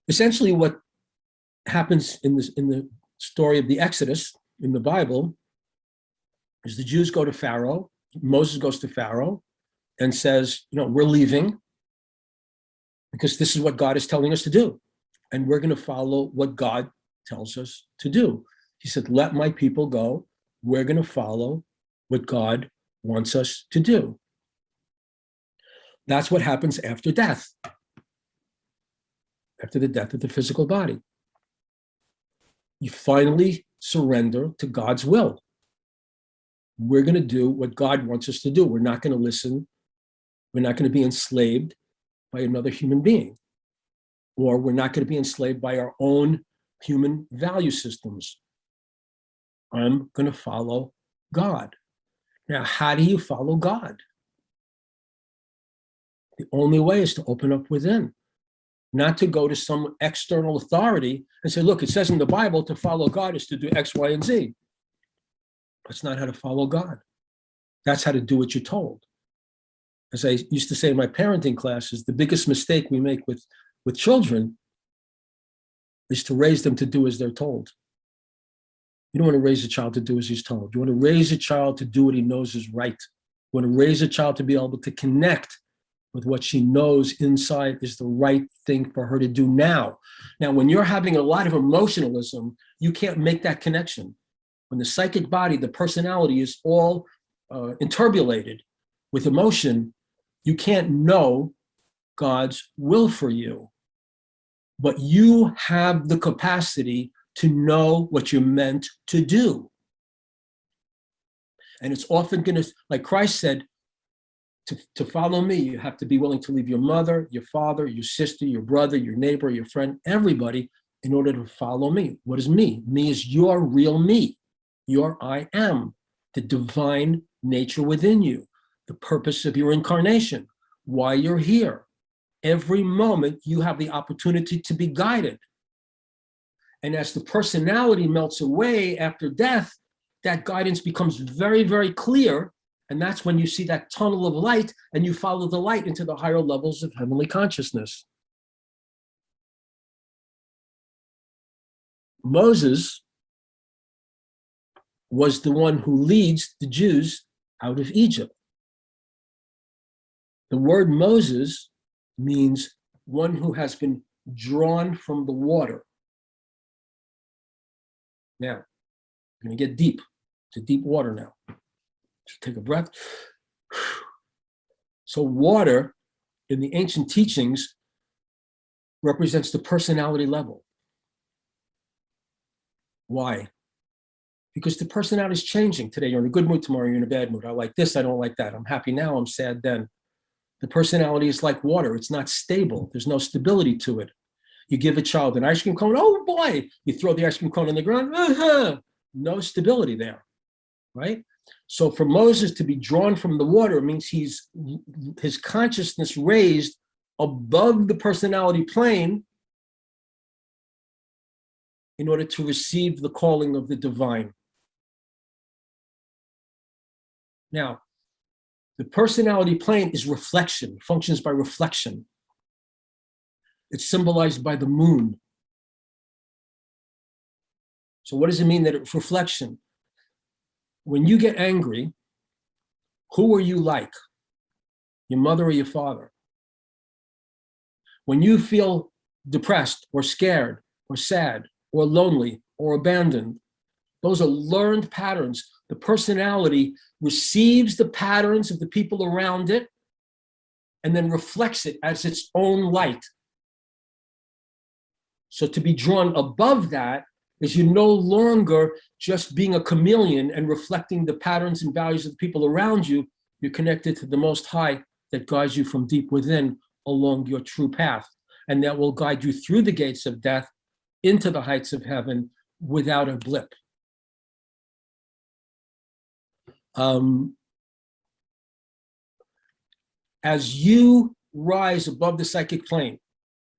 [SPEAKER 1] Essentially, what happens in the story of the Exodus in the Bible is the Jews go to Pharaoh. Moses goes to Pharaoh and says, we're leaving because this is what God is telling us to do. And we're going to follow what God tells us to do. He said, let my people go. We're going to follow what God wants us to do. That's what happens after death, after the death of the physical body. You finally surrender to God's will. We're going to do what God wants us to do. We're not going to listen. We're not going to be enslaved by another human being. Or we're not going to be enslaved by our own human value systems. I'm going to follow God. Now, how do you follow God? The only way is to open up within, not to go to some external authority and say, look, it says in the Bible to follow God is to do X, Y, and Z. That's not how to follow God. That's how to do what you're told. As I used to say in my parenting classes, the biggest mistake we make with with children is to raise them to do as they're told. You don't want to raise a child to do as he's told. You want to raise a child to do what he knows is right. You want to raise a child to be able to connect with what she knows inside is the right thing for her to do now. Now, when you're having a lot of emotionalism, you can't make that connection. When the psychic body, the personality is all interbulated with emotion, you can't know God's will for you. But you have the capacity to know what you're meant to do. And it's often going to, like Christ said, to follow me, you have to be willing to leave your mother, your father, your sister, your brother, your neighbor, your friend, everybody, in order to follow me. What is me? Me is your real me, your I am, the divine nature within you, the purpose of your incarnation, why you're here. Every moment you have the opportunity to be guided. And as the personality melts away after death, that guidance becomes very, very clear. And that's when you see that tunnel of light and you follow the light into the higher levels of heavenly consciousness. Moses was the one who leads the Jews out of Egypt. The word Moses means one who has been drawn from the water. Now, we're going to get deep. It's deep water now. Just take a breath. So water in the ancient teachings represents the personality level. Why? Because the personality is changing. Today you're in a good mood, tomorrow you're in a bad mood. I like this, I don't like that. I'm happy now, I'm sad then. The personality is like water. It's not stable. There's no stability to it. You give a child an ice cream cone, oh boy, you throw the ice cream cone on the ground, no stability there, right? So for Moses to be drawn from the water means his consciousness raised above the personality plane in order to receive the calling of the divine. Now, the personality plane is reflection, functions by reflection. It's symbolized by the moon. So what does it mean that it's reflection? When you get angry, who are you like? Your mother or your father? When you feel depressed or scared or sad or lonely or abandoned, those are learned patterns. The personality receives the patterns of the people around it and then reflects it as its own light. So to be drawn above that is you're no longer just being a chameleon and reflecting the patterns and values of the people around you. You're connected to the Most High that guides you from deep within along your true path. And that will guide you through the gates of death into the heights of heaven without a blip. As you rise above the psychic plane,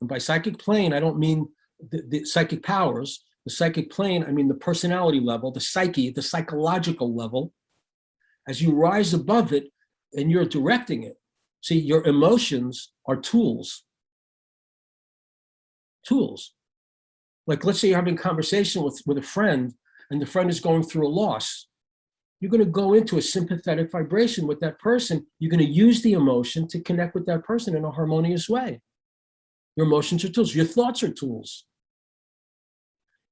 [SPEAKER 1] and by psychic plane, I don't mean the psychic powers. The psychic plane, I mean the personality level, the psyche, the psychological level. As you rise above it and you're directing it, see, your emotions are tools. Tools. Like, let's say you're having a conversation with a friend and the friend is going through a loss. You're going to go into a sympathetic vibration with that person. You're going to use the emotion to connect with that person in a harmonious way. Your emotions are tools. Your thoughts are tools.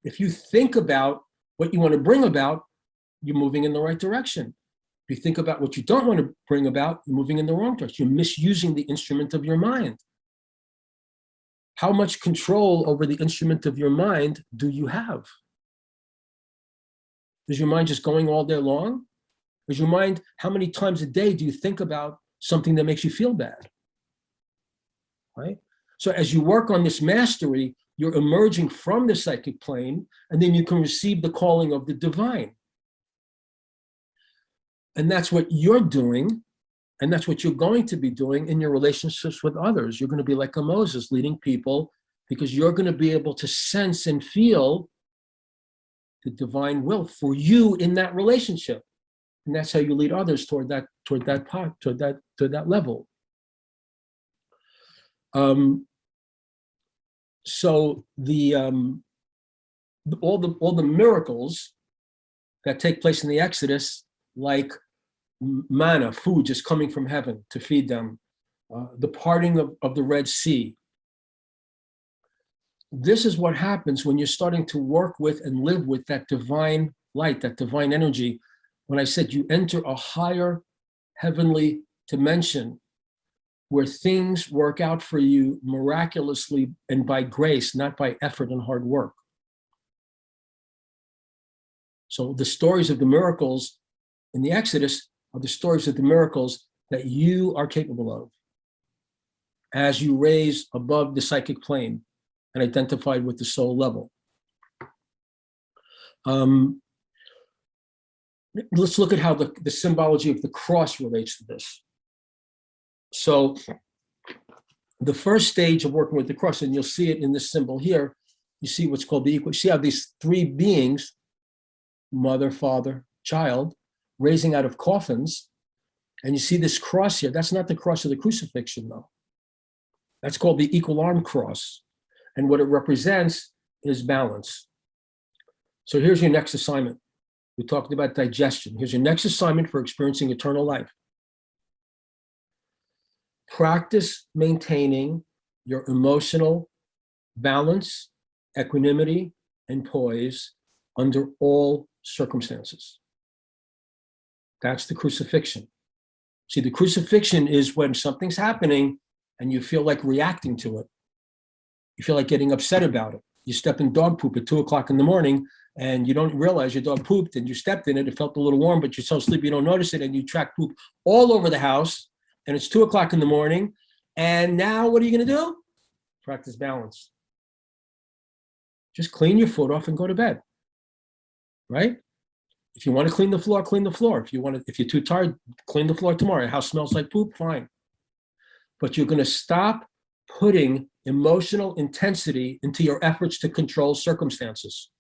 [SPEAKER 1] If you think about what you want to bring about, you're moving in the right direction. If you think about what you don't want to bring about, you're moving in the wrong direction. You're misusing the instrument of your mind. How much control over the instrument of your mind do you have? Is your mind just going all day long? Is your mind, how many times a day do you think about something that makes you feel bad? Right? So as you work on this mastery, you're emerging from the psychic plane, and then you can receive the calling of the divine. And that's what you're doing, and that's what you're going to be doing in your relationships with others. You're going to be like a Moses, leading people, because you're going to be able to sense and feel the divine will for you in that relationship. And that's how you lead others toward that level. So all the miracles that take place in the Exodus, like manna, food just coming from heaven to feed them, the parting of the Red Sea. This is what happens when you're starting to work with and live with that divine light, that divine energy. When I said you enter a higher heavenly dimension where things work out for you miraculously and by grace, not by effort and hard work. So the stories of the miracles in the Exodus are the stories of the miracles that you are capable of as you raise above the psychic plane and identified with the soul level. Let's look at how the symbology of the cross relates to this. So the first stage of working with the cross, and you'll see it in this symbol here, you see what's called the equal. See how these three beings, mother, father, child, raising out of coffins, and you see this cross here. That's not the cross of the crucifixion, though. That's called the equal arm cross. And what it represents is balance. So here's your next assignment. We talked about digestion. Here's your next assignment for experiencing eternal life. Practice maintaining your emotional balance, equanimity, and poise under all circumstances. That's the crucifixion. See, the crucifixion is when something's happening and you feel like reacting to it. You feel like getting upset about it. You step in dog poop at 2:00 in the morning and you don't realize your dog pooped and you stepped in it. It felt a little warm, but you're so sleepy you don't notice it, and you track poop all over the house, and it's 2:00 in the morning. And now what are you going to do? Practice balance. Just clean your foot off and go to bed, right? If you want to clean the floor, clean the floor. If you're too tired, clean the floor tomorrow. Your house smells like poop, fine. But you're going to stop putting emotional intensity into your efforts to control circumstances.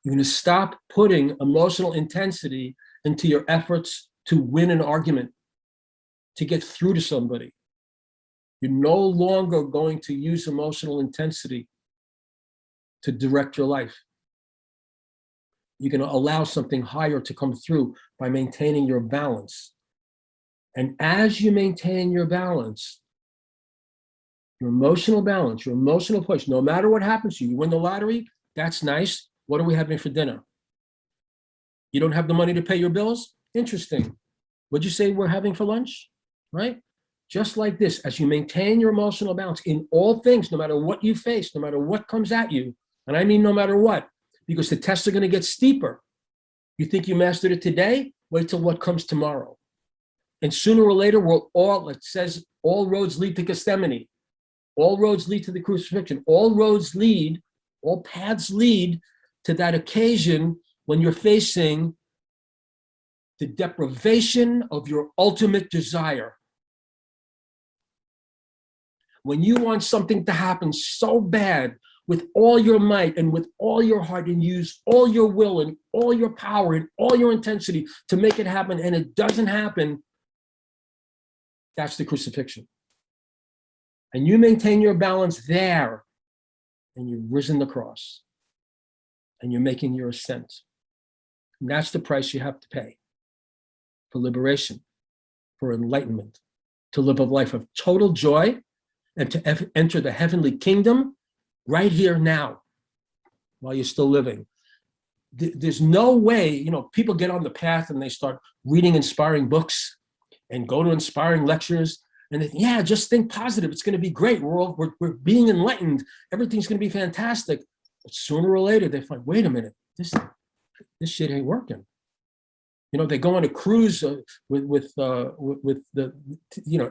[SPEAKER 1] You're going to stop putting emotional intensity into your efforts to win an argument, to get through to somebody. You're no longer going to use emotional intensity to direct your life. You're going to allow something higher to come through by maintaining your balance. And as you maintain your balance, your emotional balance, your emotional push, no matter what happens to you, you win the lottery, that's nice. What are we having for dinner? You don't have the money to pay your bills? Interesting. What'd you say we're having for lunch? Right? Just like this, as you maintain your emotional balance in all things, no matter what you face, no matter what comes at you, and I mean no matter what, because the tests are going to get steeper. You think you mastered it today? Wait till what comes tomorrow. And sooner or later, it says all roads lead to Gethsemane. All roads lead to the crucifixion. All paths lead to that occasion when you're facing the deprivation of your ultimate desire. When you want something to happen so bad with all your might and with all your heart, and use all your will and all your power and all your intensity to make it happen, and it doesn't happen, that's the crucifixion. And you maintain your balance there, and you've risen the cross, and you're making your ascent. And that's the price you have to pay for liberation, for enlightenment, to live a life of total joy, and to enter the heavenly kingdom right here now, while you're still living. There's no way, people get on the path and they start reading inspiring books and go to inspiring lectures, and they think, yeah, just think positive. It's going to be great. We're being enlightened. Everything's going to be fantastic. But sooner or later, they find, wait a minute, this shit ain't working. They go on a cruise with the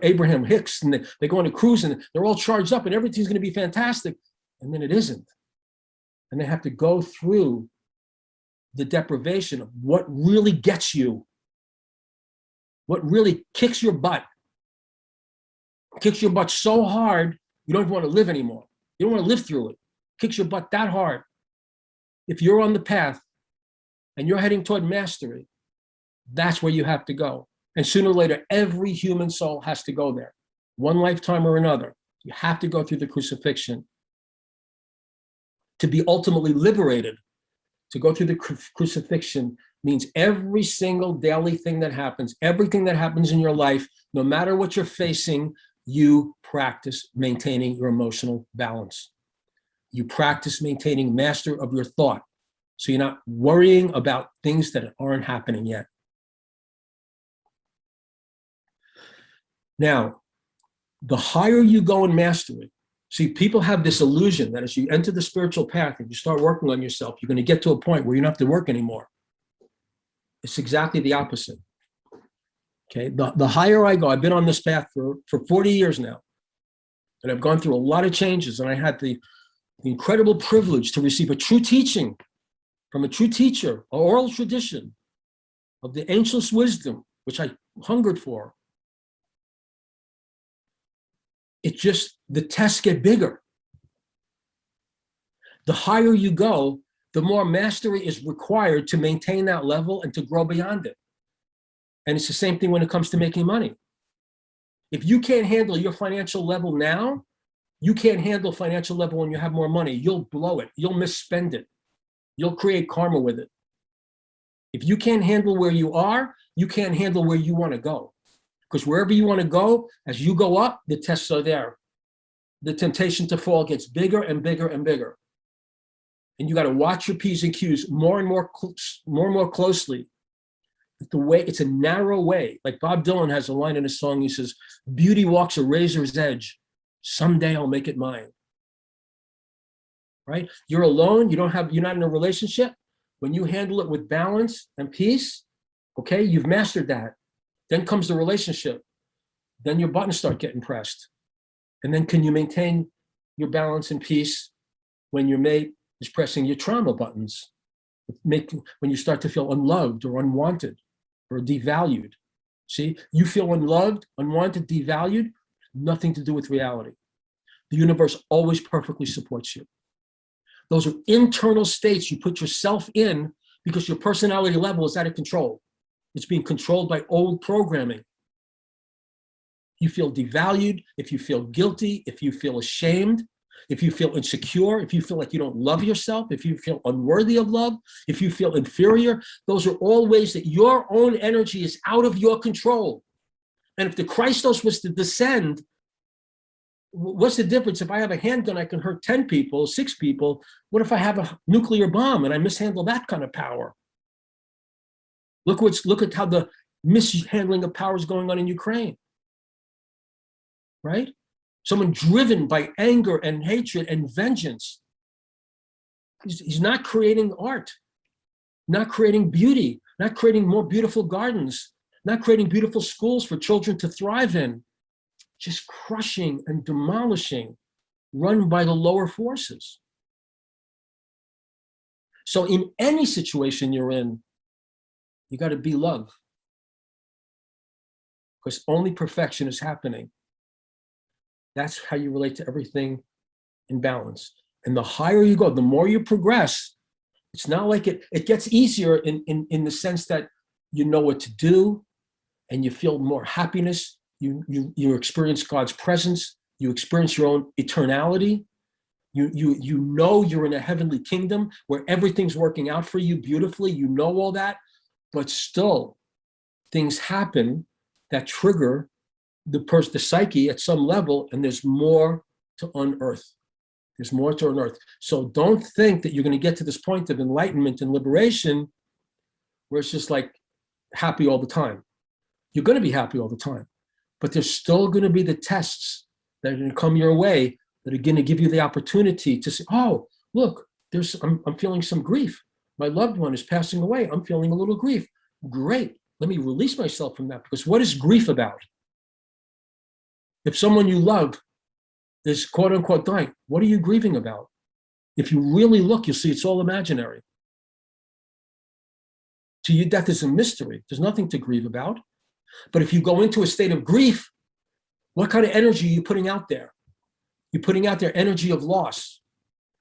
[SPEAKER 1] Abraham Hicks, and they go on a cruise and they're all charged up and everything's going to be fantastic, and then it isn't. And they have to go through the deprivation of what really gets you, what really kicks your butt so hard you don't even want to live anymore. You don't want to live through it. Kicks your butt that hard. If you're on the path and you're heading toward mastery, that's where you have to go. And sooner or later, every human soul has to go there, one lifetime or another. You have to go through the crucifixion to be ultimately liberated. To go through the crucifixion means every single daily thing that happens, everything that happens in your life, no matter what you're facing, you practice maintaining your emotional balance. You practice maintaining master of your thought. So you're not worrying about things that aren't happening yet. Now, the higher you go in mastery, see, people have this illusion that as you enter the spiritual path and you start working on yourself, you're going to get to a point where you don't have to work anymore. It's exactly the opposite. Okay, the higher I go, I've been on this path for 40 years now, and I've gone through a lot of changes, and I had the incredible privilege to receive a true teaching from a true teacher, an oral tradition of the ancient wisdom, which I hungered for. It just, the tests get bigger. The higher you go, the more mastery is required to maintain that level and to grow beyond it. And it's the same thing when it comes to making money. If you can't handle your financial level now, you can't handle financial level when you have more money. You'll blow it. You'll misspend it. You'll create karma with it. If you can't handle where you are, you can't handle where you want to go. Because wherever you want to go, as you go up, the tests are there. The temptation to fall gets bigger and bigger and bigger. And you got to watch your P's and Q's more and more closely. It's a narrow way. Like Bob Dylan has a line in his song, he says, "Beauty walks a razor's edge. Someday I'll make it mine." Right? You're alone, you're not in a relationship. When you handle it with balance and peace, okay, you've mastered that. Then comes the relationship. Then your buttons start getting pressed. And then can you maintain your balance and peace when your mate is pressing your trauma buttons? When you start to feel unloved or unwanted or devalued. See, you feel unloved, unwanted, devalued, nothing to do with reality. The universe always perfectly supports you. Those are internal states you put yourself in because your personality level is out of control. It's being controlled by old programming. You feel devalued, if you feel guilty, if you feel ashamed, if you feel insecure, if you feel like you don't love yourself, if you feel unworthy of love, if you feel inferior, those are all ways that your own energy is out of your control. And if the Christos was to descend, what's the difference? If I have a handgun, I can hurt 10 people, 6 people. What if I have a nuclear bomb and I mishandle that kind of power? Look at how the mishandling of power is going on in Ukraine, right? Someone driven by anger and hatred and vengeance. He's not creating art, not creating beauty, not creating more beautiful gardens, not creating beautiful schools for children to thrive in, just crushing and demolishing, run by the lower forces. So in any situation you're in, you got to be love, because only perfection is happening. That's how you relate to everything in balance. And the higher you go, the more you progress. It's not like it gets easier in the sense that you know what to do and you feel more happiness. You experience God's presence. You experience your own eternality. You know you're in a heavenly kingdom where everything's working out for you beautifully. You know all that, but still things happen that trigger the psyche at some level, and there's more to unearth. There's more to unearth. So don't think that you're going to get to this point of enlightenment and liberation where it's just like happy all the time. You're going to be happy all the time, but there's still going to be the tests that are going to come your way that are going to give you the opportunity to say, oh, look, I'm feeling some grief. My loved one is passing away. I'm feeling a little grief. Great. Let me release myself from that, because what is grief about? If someone you love is quote unquote dying, what are you grieving about? If you really look, you'll see it's all imaginary. To you, death is a mystery. There's nothing to grieve about. But if you go into a state of grief, what kind of energy are you putting out there? You're putting out there energy of loss.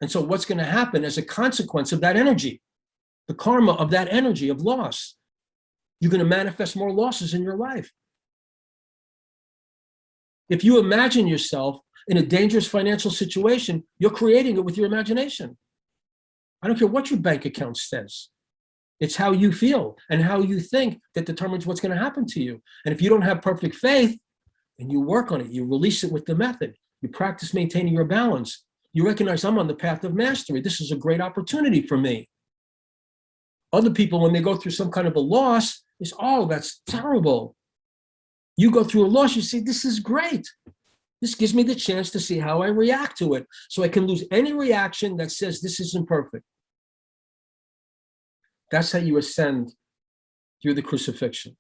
[SPEAKER 1] And so what's going to happen as a consequence of that energy, the karma of that energy of loss, you're going to manifest more losses in your life. If you imagine yourself in a dangerous financial situation, you're creating it with your imagination. I don't care what your bank account says. It's how you feel and how you think that determines what's going to happen to you. And if you don't have perfect faith and you work on it, you release it with the method, you practice maintaining your balance, you recognize I'm on the path of mastery. This is a great opportunity for me. Other people, when they go through some kind of a loss, is, oh, that's terrible. You go through a loss, you say, this is great. This gives me the chance to see how I react to it. So I can lose any reaction that says this isn't perfect. That's how you ascend through the crucifixion.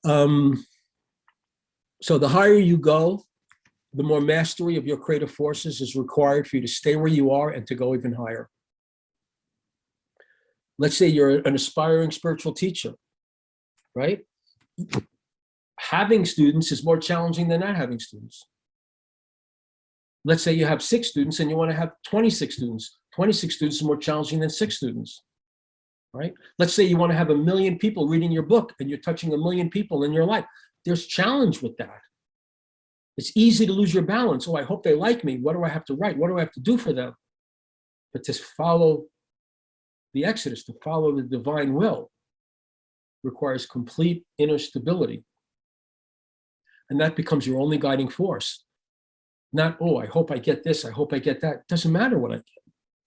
[SPEAKER 1] So the higher you go, the more mastery of your creative forces is required for you to stay where you are and to go even higher. Let's say you're an aspiring spiritual teacher, right? Having students is more challenging than not having students. Let's say you have 6 students and you want to have 26 students. 26 students is more challenging than 6 students, right? Let's say you want to have 1 million people reading your book and you're touching 1 million people in your life. There's challenge with that. It's easy to lose your balance. Oh, I hope they like me. What do I have to write? What do I have to do for them? But to follow the Exodus, to follow the divine will, requires complete inner stability. And that becomes your only guiding force. Not, oh, I hope I get this, I hope I get that. It doesn't matter what I get.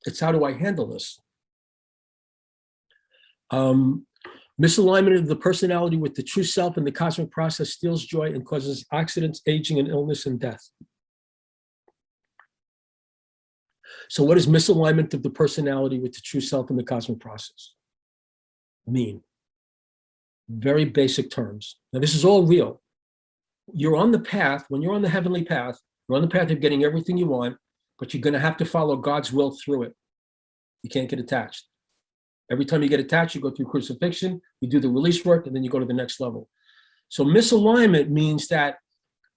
[SPEAKER 1] It's how do I handle this? Misalignment of the personality with the true self and the cosmic process steals joy and causes accidents, aging, and illness and death. So what does misalignment of the personality with the true self and the cosmic process mean? Very basic terms. Now, this is all real. You're on the path, when you're on the heavenly path, you're on the path of getting everything you want, but you're going to have to follow God's will through it. You can't get attached. Every time you get attached, you go through crucifixion, you do the release work, and then you go to the next level. So misalignment means that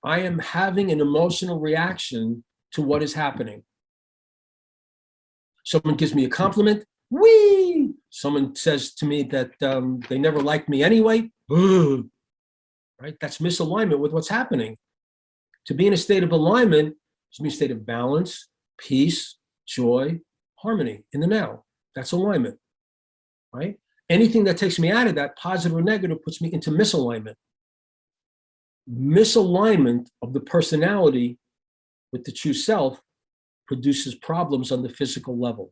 [SPEAKER 1] I am having an emotional reaction to what is happening. Someone gives me a compliment, whee! Someone says to me that they never liked me anyway, ugh. Right? That's misalignment with what's happening. To be in a state of alignment is to be in a state of balance, peace, joy, harmony in the now. That's alignment, right? Anything that takes me out of that, positive or negative, puts me into misalignment. Misalignment of the personality with the true self produces problems on the physical level.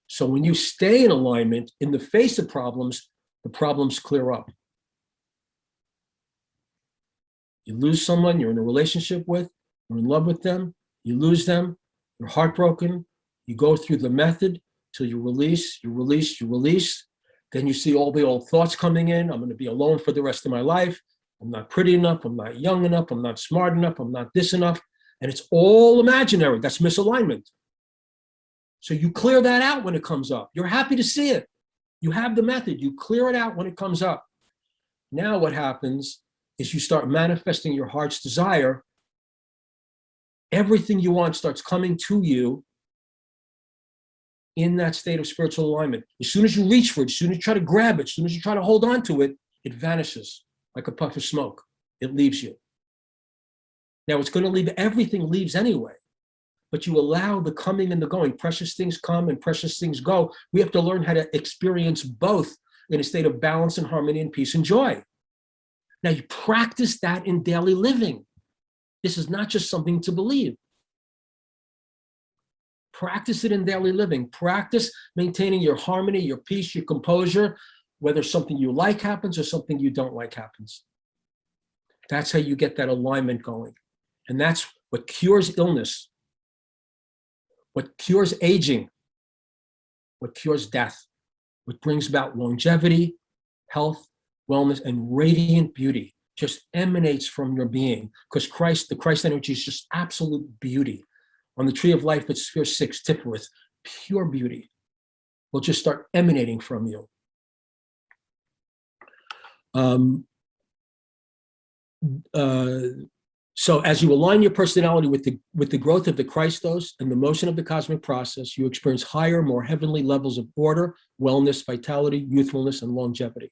[SPEAKER 1] So when you stay in alignment, in the face of problems, the problems clear up. You lose someone you're in a relationship with, you're in love with them, you lose them, you're heartbroken, you go through the method till you release, you release, you release. Then you see all the old thoughts coming in. I'm going to be alone for the rest of my life. I'm not pretty enough. I'm not young enough. I'm not smart enough. I'm not this enough. And it's all imaginary. That's misalignment. So you clear that out when it comes up. You're happy to see it. You have the method. You clear it out when it comes up. Now what happens is you start manifesting your heart's desire. Everything you want starts coming to you in that state of spiritual alignment. As soon as you reach for it, as soon as you try to grab it, as soon as you try to hold on to it, it vanishes like a puff of smoke. It leaves you. Now it's going to leave, everything leaves anyway, but you allow the coming and the going. Precious things come and precious things go. We have to learn how to experience both in a state of balance and harmony and peace and joy. Now you practice that in daily living. This is not just something to believe. Practice it in daily living. Practice maintaining your harmony, your peace, your composure, whether something you like happens or something you don't like happens. That's how you get that alignment going. And that's what cures illness, what cures aging, what cures death, what brings about longevity, health, wellness, and radiant beauty just emanates from your being, because Christ, the Christ energy is just absolute beauty. On the tree of life, it's sphere 6, Tiphereth, pure beauty will just start emanating from you. So as you align your personality with the growth of the Christos and the motion of the cosmic process, you experience higher, more heavenly levels of order, wellness, vitality, youthfulness, and longevity.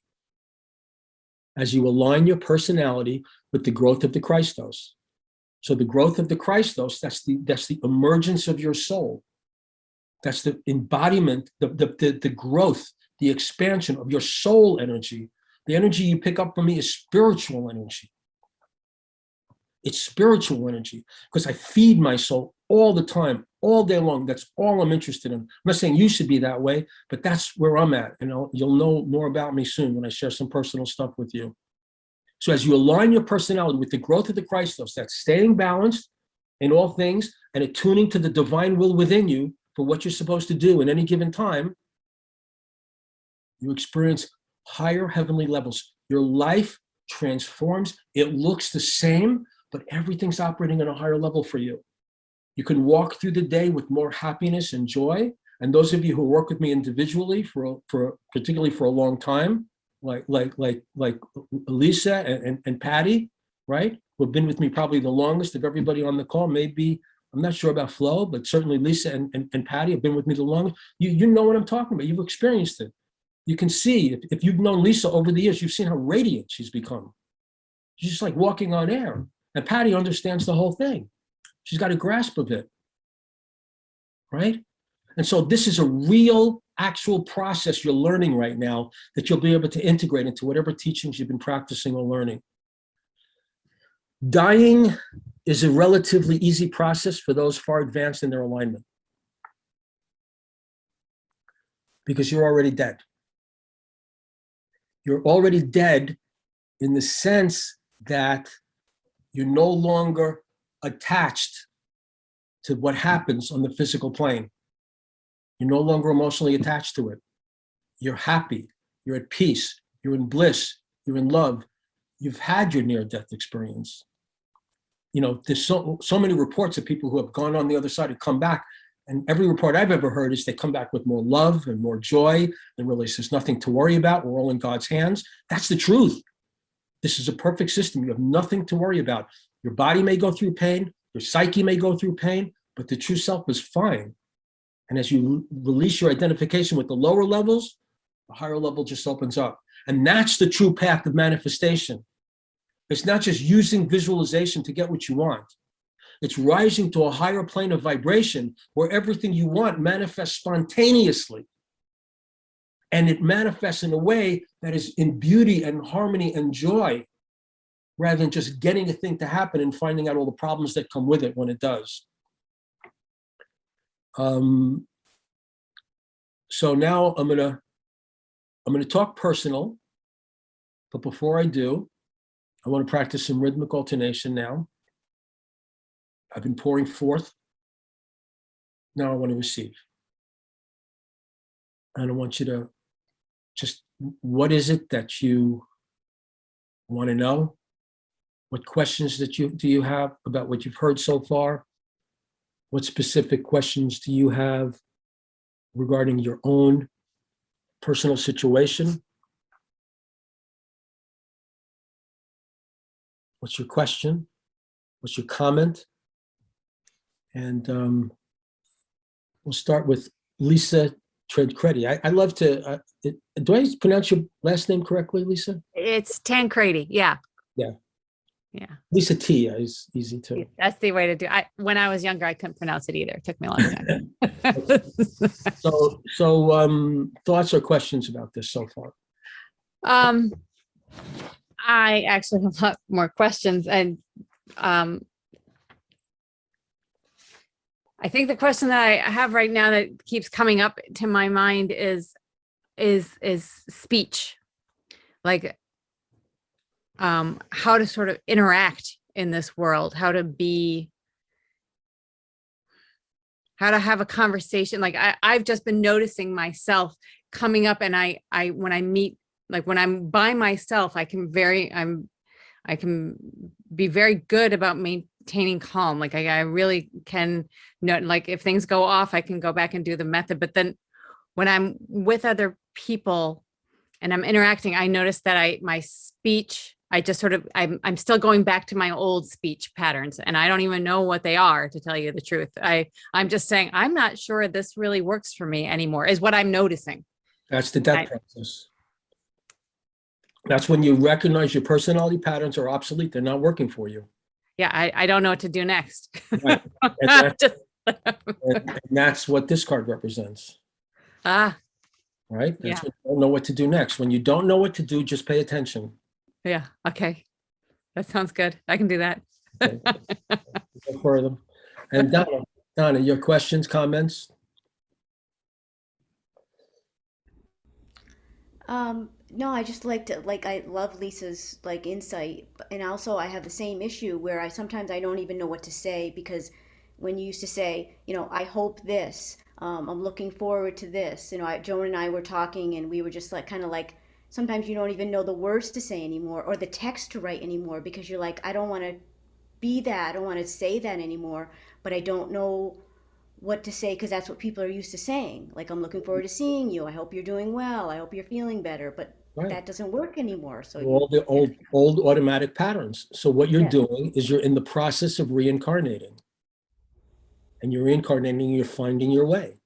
[SPEAKER 1] as you align your personality with the growth of the Christos. So the growth of the Christos, that's the emergence of your soul. That's the embodiment, the growth, the expansion of your soul energy. The energy you pick up from me is spiritual energy. It's spiritual energy because I feed my soul all the time, all day long. That's all I'm interested in. I'm not saying you should be that way, but that's where I'm at. And you'll know more about me soon when I share some personal stuff with you. So as you align your personality with the growth of the Christos, that's staying balanced in all things and attuning to the divine will within you for what you're supposed to do in any given time, you experience higher heavenly levels. Your life transforms. It looks the same, but everything's operating at a higher level for you. You can walk through the day with more happiness and joy. And those of you who work with me individually for particularly for a long time, like Lisa and Patty, right? Who have been with me probably the longest of everybody on the call. Maybe, I'm not sure about Flo, but certainly Lisa and Patty have been with me the longest. You know what I'm talking about. You've experienced it. You can see, if you've known Lisa over the years, you've seen how radiant she's become. She's just like walking on air. And Patty understands the whole thing. She's got a grasp of it, right? And so this is a real, actual process you're learning right now that you'll be able to integrate into whatever teachings you've been practicing or learning. Dying is a relatively easy process for those far advanced in their alignment because you're already dead. You're already dead in the sense that you're no longer attached to what happens on the physical plane. You're no longer emotionally attached to it. You're happy. You're at peace. You're in bliss. You're in love. You've had your near-death experience. You know, there's so many reports of people who have gone on the other side and come back. And every report I've ever heard is they come back with more love and more joy. They realize there's nothing to worry about. We're all in God's hands. That's the truth. This is a perfect system. You have nothing to worry about. Your body may go through pain. Your psyche may go through pain, but the true self is fine. And as you release your identification with the lower levels, the higher level just opens up. And that's the true path of manifestation. It's not just using visualization to get what you want. It's rising to a higher plane of vibration where everything you want manifests spontaneously. And it manifests in a way that is in beauty and harmony and joy, rather than just getting a thing to happen and finding out all the problems that come with it when it does. So now I'm gonna talk personal, but before I do, I want to practice some rhythmic alternation now. I've been pouring forth. Now I want to receive. And I want you to just, what is it that you want to know? What questions do you have about what you've heard so far? What specific questions do you have regarding your own personal situation? What's your question? What's your comment? And we'll start with Lisa Tancredi. I love to, do I pronounce your last name correctly, Lisa?
[SPEAKER 3] It's Tancredi. Yeah.
[SPEAKER 1] Yeah.
[SPEAKER 3] Yeah.
[SPEAKER 1] Lisa T is easy too.
[SPEAKER 3] That's the way to do it. When I was younger, I couldn't pronounce it either. It took me a long time.
[SPEAKER 1] So thoughts or questions about this so far?
[SPEAKER 3] I actually have a lot more questions. And I think the question that I have right now that keeps coming up to my mind is speech. Like, how to sort of interact in this world, how to have a conversation. Like I've just been noticing myself coming up, and I when I meet, like when I'm by myself, I can be very good about maintaining calm. Like I really can know, like if things go off, I can go back and do the method. But then when I'm with other people and I'm interacting, I notice that my speech, I just sort of, I'm still going back to my old speech patterns, and I don't even know what they are, to tell you the truth. I'm just saying, I'm not sure this really works for me anymore, is what I'm noticing.
[SPEAKER 1] That's the death process. That's when you recognize your personality patterns are obsolete. They're not working for you.
[SPEAKER 3] Yeah, I don't know what to do next.
[SPEAKER 1] Right. And that's,
[SPEAKER 3] Just-
[SPEAKER 1] and that's what this card represents,
[SPEAKER 3] ah,
[SPEAKER 1] right?
[SPEAKER 3] yeah,
[SPEAKER 1] That's when you don't know what to do next. When you don't know what to do, just pay attention.
[SPEAKER 3] yeah. Okay. That sounds good. I can do that.
[SPEAKER 1] Okay. Go further. And Donna, your questions, comments?
[SPEAKER 4] No, I just like to I love Lisa's insight, and also I have the same issue where I sometimes I don't even know what to say because when you used to say, I hope this, I'm looking forward to this, Joan and I were talking and we were just kind of sometimes you don't even know the words to say anymore or the text to write anymore because you're like, I don't want to be that, I don't want to say that anymore, but I don't know what to say because that's what people are used to saying. Like, I'm looking forward to seeing you. I hope you're doing well. I hope you're feeling better. But
[SPEAKER 1] Right.
[SPEAKER 4] that doesn't work anymore. So
[SPEAKER 1] All the old automatic patterns. So what you're
[SPEAKER 4] Yeah.
[SPEAKER 1] doing is you're in the process of reincarnating. And you're reincarnating, you're finding your way.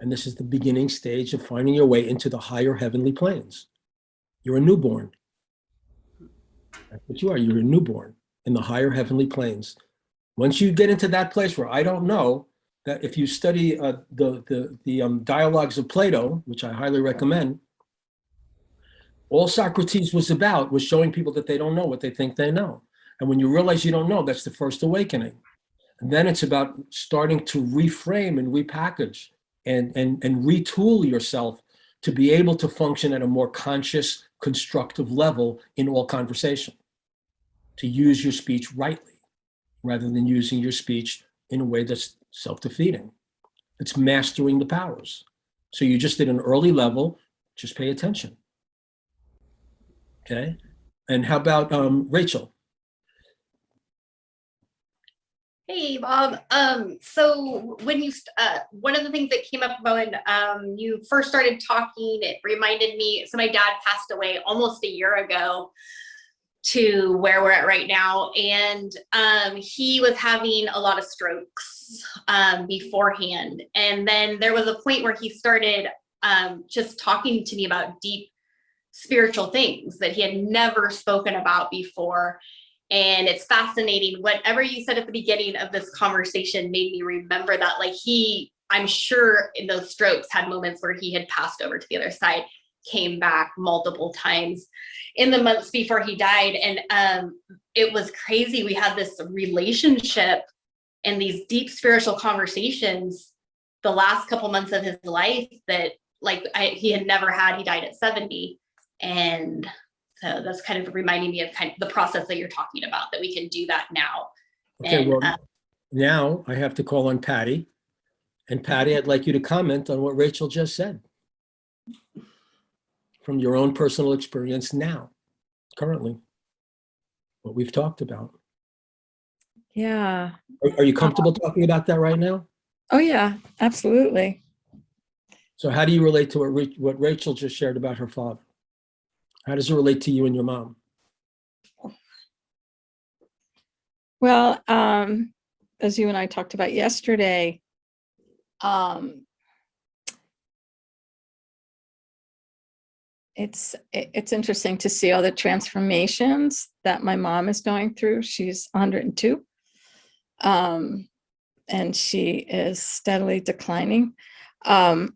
[SPEAKER 1] And this is the beginning stage of finding your way into the higher heavenly planes. You're a newborn. That's what you are. You're a newborn in the higher heavenly planes. Once you get into that place where I don't know, that if you study the dialogues of Plato, which I highly recommend, all Socrates was about was showing people that they don't know what they think they know. And when you realize you don't know, that's the first awakening. And then it's about starting to reframe and repackage and retool yourself to be able to function at a more conscious, constructive level in all conversation, to use your speech rightly rather than using your speech in a way that's self-defeating. It's mastering the powers. So you just did an early level, just pay attention. Okay. And how about Rachel?
[SPEAKER 5] Hey, Bob. So when you, one of the things that came up when you first started talking, it reminded me, so my dad passed away almost a year ago to where we're at right now. And he was having a lot of strokes beforehand. And then there was a point where he started just talking to me about deep spiritual things that he had never spoken about before. And it's fascinating. Whatever you said at the beginning of this conversation made me remember that, I'm sure in those strokes had moments where he had passed over to the other side, came back multiple times in the months before he died. And it was crazy. We had this relationship and these deep spiritual conversations the last couple months of his life that he had never had. He died at 70. And so that's kind of reminding me of kind of the process that you're talking about, that we can do that now.
[SPEAKER 1] Okay,
[SPEAKER 5] And,
[SPEAKER 1] well, now I have to call on Patty. And Patty, I'd like you to comment on what Rachel just said from your own personal experience now, currently, what we've talked about.
[SPEAKER 6] Yeah.
[SPEAKER 1] Are you comfortable talking about that right now?
[SPEAKER 6] Oh, yeah, absolutely.
[SPEAKER 1] So how do you relate to what Rachel just shared about her father? How does it relate to you and your mom?
[SPEAKER 6] Well, as you and I talked about yesterday, it's interesting to see all the transformations that my mom is going through. She's 102, and she is steadily declining. But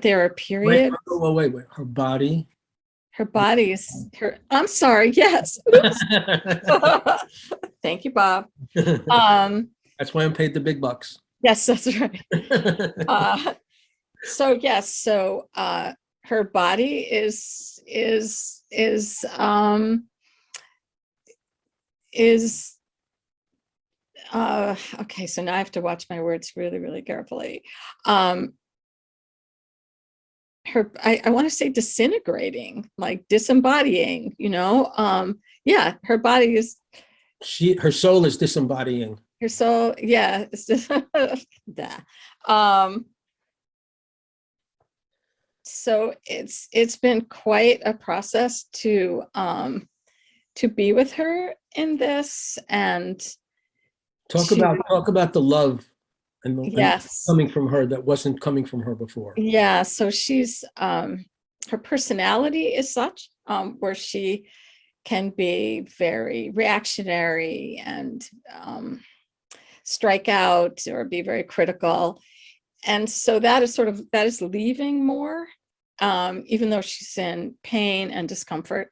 [SPEAKER 6] there are periods.
[SPEAKER 1] Wait. Her body.
[SPEAKER 6] Her body is her. I'm sorry. Yes. Thank you, Bob.
[SPEAKER 1] That's why I'm paid the big bucks.
[SPEAKER 6] Yes, that's right. So yes, so her body is okay, so now I have to watch my words really, really carefully. I want to say disintegrating, like disembodying, yeah, her body is,
[SPEAKER 1] her soul is disembodying.
[SPEAKER 6] her soul, yeah, it's just that. So it's been quite a process to be with her in this, and
[SPEAKER 1] talk about the love and
[SPEAKER 6] yes,
[SPEAKER 1] coming from her that wasn't coming from her before.
[SPEAKER 6] yeah. So she's her personality is such where she can be very reactionary and strike out or be very critical. And so that is leaving more, even though she's in pain and discomfort.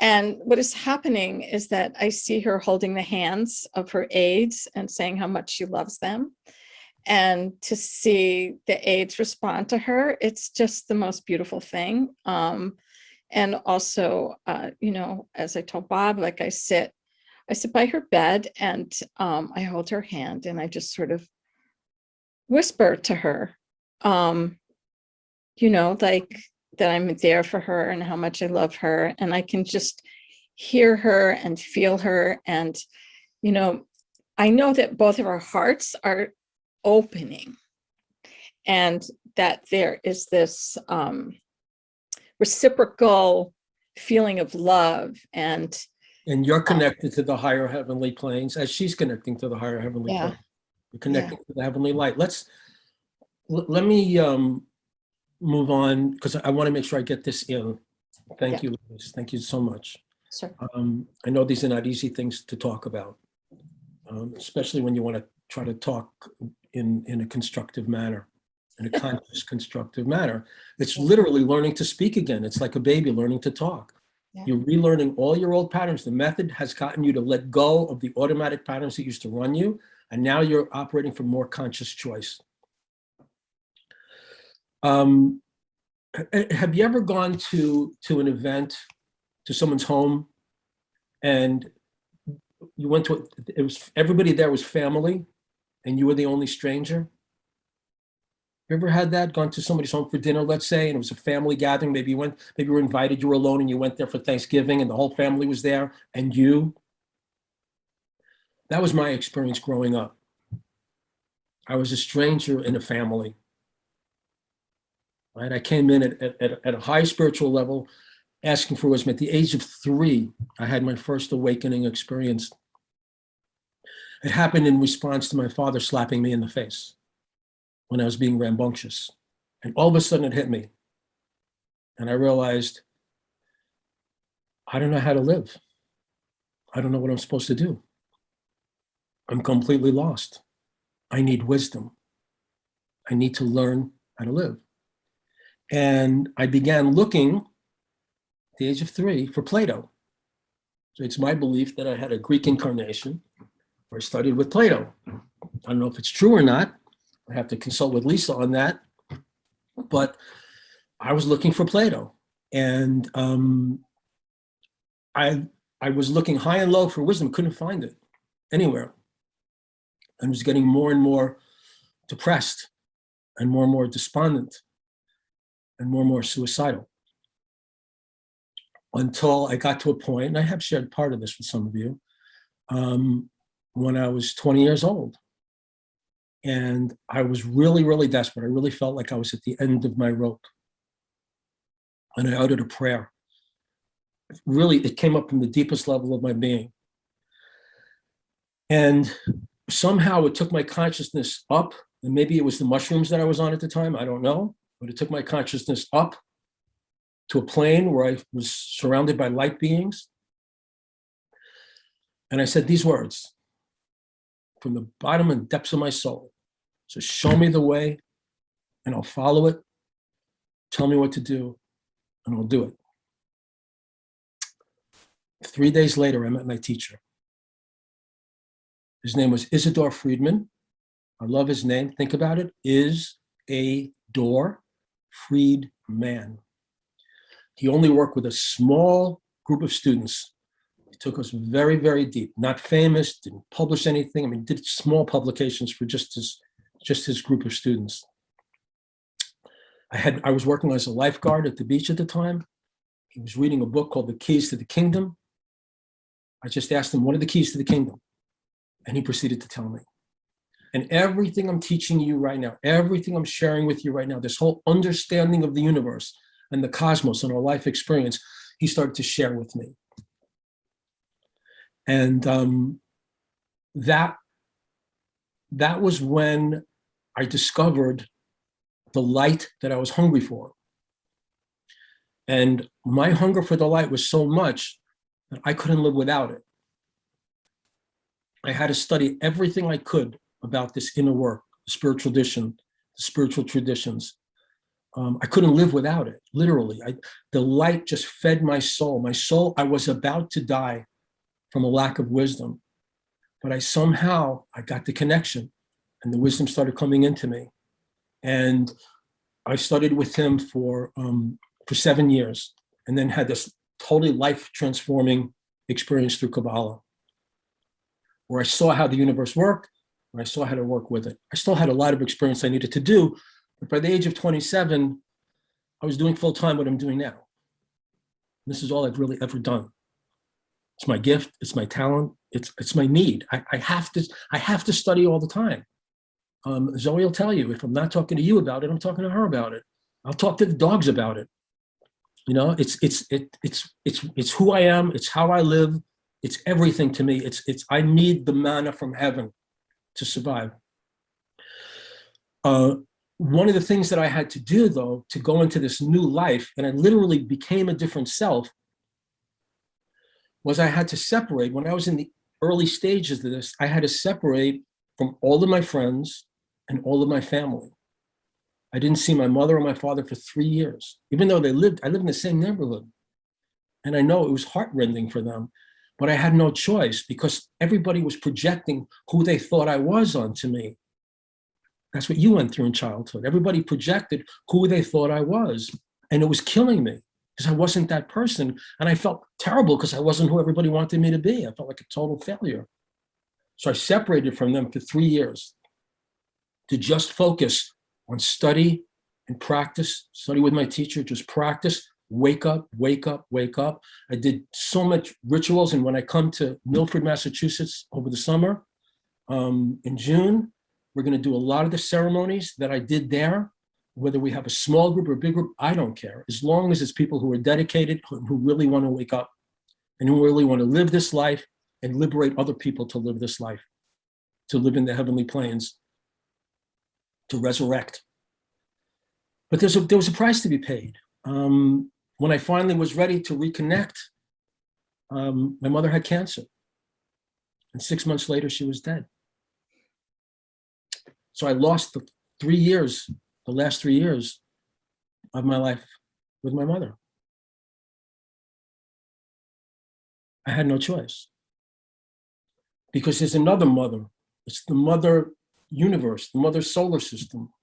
[SPEAKER 6] And what is happening is that I see her holding the hands of her aides and saying how much she loves them. And to see the aides respond to her, it's just the most beautiful thing. And also, as I told Bob, like I sit by her bed and I hold her hand and I just sort of whisper to her, like that I'm there for her and how much I love her. And I can just hear her and feel her. And, I know that both of our hearts are opening and that there is this reciprocal feeling of love. And
[SPEAKER 1] you're connected to the higher heavenly planes as she's connecting to the higher heavenly
[SPEAKER 6] yeah,
[SPEAKER 1] planes. You're connecting to the heavenly light. Let me move on because I want to make sure I get this in. Thank you, Liz. Thank you so much.
[SPEAKER 6] sure.
[SPEAKER 1] I know these are not easy things to talk about, especially when you want to try to talk in a constructive manner, in a conscious, constructive manner. It's literally learning to speak again. It's like a baby learning to talk.
[SPEAKER 6] Yeah.
[SPEAKER 1] You're relearning all your old patterns. The method has gotten you to let go of the automatic patterns that used to run you, and now you're operating from more conscious choice. Have you ever gone to an event, to someone's home, and you went to it was everybody there was family, and you were the only stranger? You ever had that? Gone to somebody's home for dinner, let's say, and it was a family gathering. Maybe you were invited, you were alone, and you went there for Thanksgiving, and the whole family was there, and you. That was my experience growing up. I was a stranger in a family. Right? I came in at a high spiritual level, asking for wisdom. At the age of 3, I had my first awakening experience. It happened in response to my father slapping me in the face when I was being rambunctious. And all of a sudden it hit me. And I realized, I don't know how to live. I don't know what I'm supposed to do. I'm completely lost. I need wisdom. I need to learn how to live. And I began looking at the age of 3 for Plato. So it's my belief that I had a Greek incarnation where I studied with Plato. I don't know if it's true or not. I have to consult with Lisa on that. But I was looking for Plato. And I was looking high and low for wisdom, couldn't find it anywhere. I was getting more and more depressed and more despondent and more suicidal, until I got to a point, and I have shared part of this with some of you, when I was 20 years old. And I was really, really desperate. I really felt like I was at the end of my rope. And I uttered a prayer. Really, it came up from the deepest level of my being. And somehow it took my consciousness up, and maybe it was the mushrooms that I was on at the time, I don't know, but it took my consciousness up to a plane where I was surrounded by light beings. And I said these words from the bottom and depths of my soul. So show me the way and I'll follow it. Tell me what to do and I'll do it. 3 days later, I met my teacher. His name was Isidore Friedman. I love his name. Think about it. Is-a-door Friedman. He only worked with a small group of students. He took us very, very deep. Not famous, didn't publish anything. I mean, did small publications for just his group of students. I was working as a lifeguard at the beach at the time. He was reading a book called The Keys to the Kingdom. I just asked him, what are the keys to the kingdom? And he proceeded to tell me. And everything I'm teaching you right now, everything I'm sharing with you right now, this whole understanding of the universe and the cosmos and our life experience, he started to share with me. And that was when I discovered the light that I was hungry for. And my hunger for the light was so much that I couldn't live without it. I had to study everything I could about this inner work, the spiritual traditions. I couldn't live without it, literally. The light just fed my soul. My soul, I was about to die from a lack of wisdom, but I got the connection, and the wisdom started coming into me. And I studied with him for 7 years, and then had this totally life-transforming experience through Kabbalah, where I saw how the universe worked, and I saw how to work with it. I still had a lot of experience I needed to do, but by the age of 27, I was doing full-time what I'm doing now. This is all I've really ever done. It's my gift, it's my talent, it's my need. I have to study all the time. Zoe will tell you, if I'm not talking to you about it, I'm talking to her about it. I'll talk to the dogs about it. You know, it's who I am, it's how I live, it's everything to me. I need the manna from heaven to survive. One of the things that I had to do, though, to go into this new life, and I literally became a different self, was I had to separate. When I was in the early stages of this, I had to separate from all of my friends and all of my family. I didn't see my mother or my father for 3 years, even though I lived in the same neighborhood. And I know it was heartrending for them, but I had no choice because everybody was projecting who they thought I was onto me. That's what you went through in childhood. Everybody projected who they thought I was. And it was killing me because I wasn't that person. And I felt terrible because I wasn't who everybody wanted me to be. I felt like a total failure. So I separated from them for 3 years to just focus on study and practice, study with my teacher, just practice, wake up, wake up, wake up. I did so much rituals. And when I come to Milford, Massachusetts over the summer, in June, we're going to do a lot of the ceremonies that I did there, whether we have a small group or a big group, I don't care. As long as it's people who are dedicated, who really want to wake up and who really want to live this life and liberate other people to live this life, to live in the heavenly planes, to resurrect. But there was a price to be paid. When I finally was ready to reconnect, my mother had cancer. And 6 months later, she was dead. So I lost the last 3 years of my life with my mother. I had no choice. Because there's another mother. It's the mother universe, the mother solar system.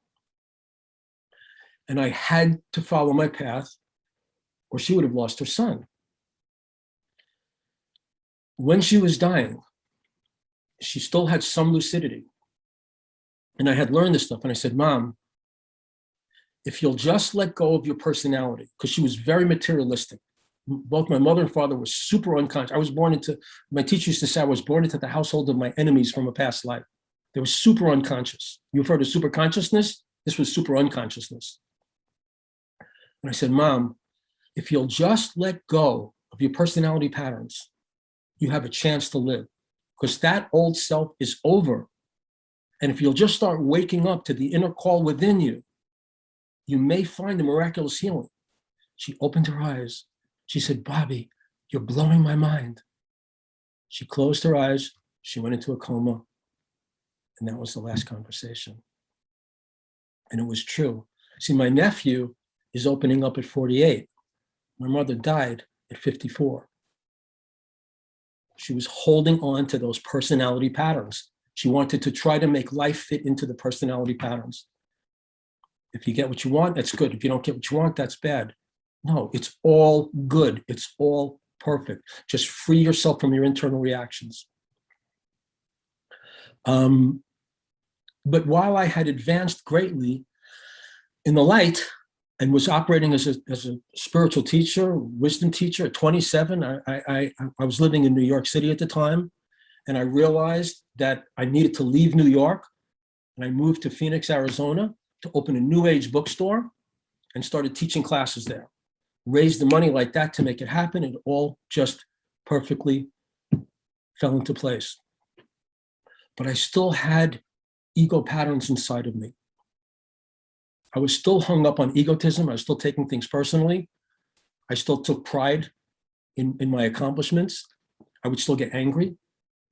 [SPEAKER 1] And I had to follow my path, or she would have lost her son. When she was dying, she still had some lucidity. And I had learned this stuff, and I said, Mom, if you'll just let go of your personality, because she was very materialistic. Both my mother and father were super unconscious. My teacher used to say I was born into the household of my enemies from a past life. They were super unconscious. You've heard of super consciousness? This was super unconsciousness. And I said, Mom, if you'll just let go of your personality patterns, you have a chance to live, because that old self is over. And if you'll just start waking up to the inner call within you, you may find a miraculous healing. She opened her eyes. She said, Bobby, you're blowing my mind. She closed her eyes. She went into a coma. And that was the last conversation. And it was true. See, my nephew is opening up at 48. My mother died at 54. She was holding on to those personality patterns. She wanted to try to make life fit into the personality patterns. If you get what you want, that's good. If you don't get what you want, that's bad. No, it's all good. It's all perfect. Just free yourself from your internal reactions. But while I had advanced greatly in the light and was operating as a spiritual teacher, wisdom teacher at 27, I was living in New York City at the time. And I realized that I needed to leave New York. And I moved to Phoenix, Arizona to open a New Age bookstore and started teaching classes there. Raised the money like that to make it happen. It all just perfectly fell into place. But I still had ego patterns inside of me. I was still hung up on egotism. I was still taking things personally. I still took pride in my accomplishments. I would still get angry.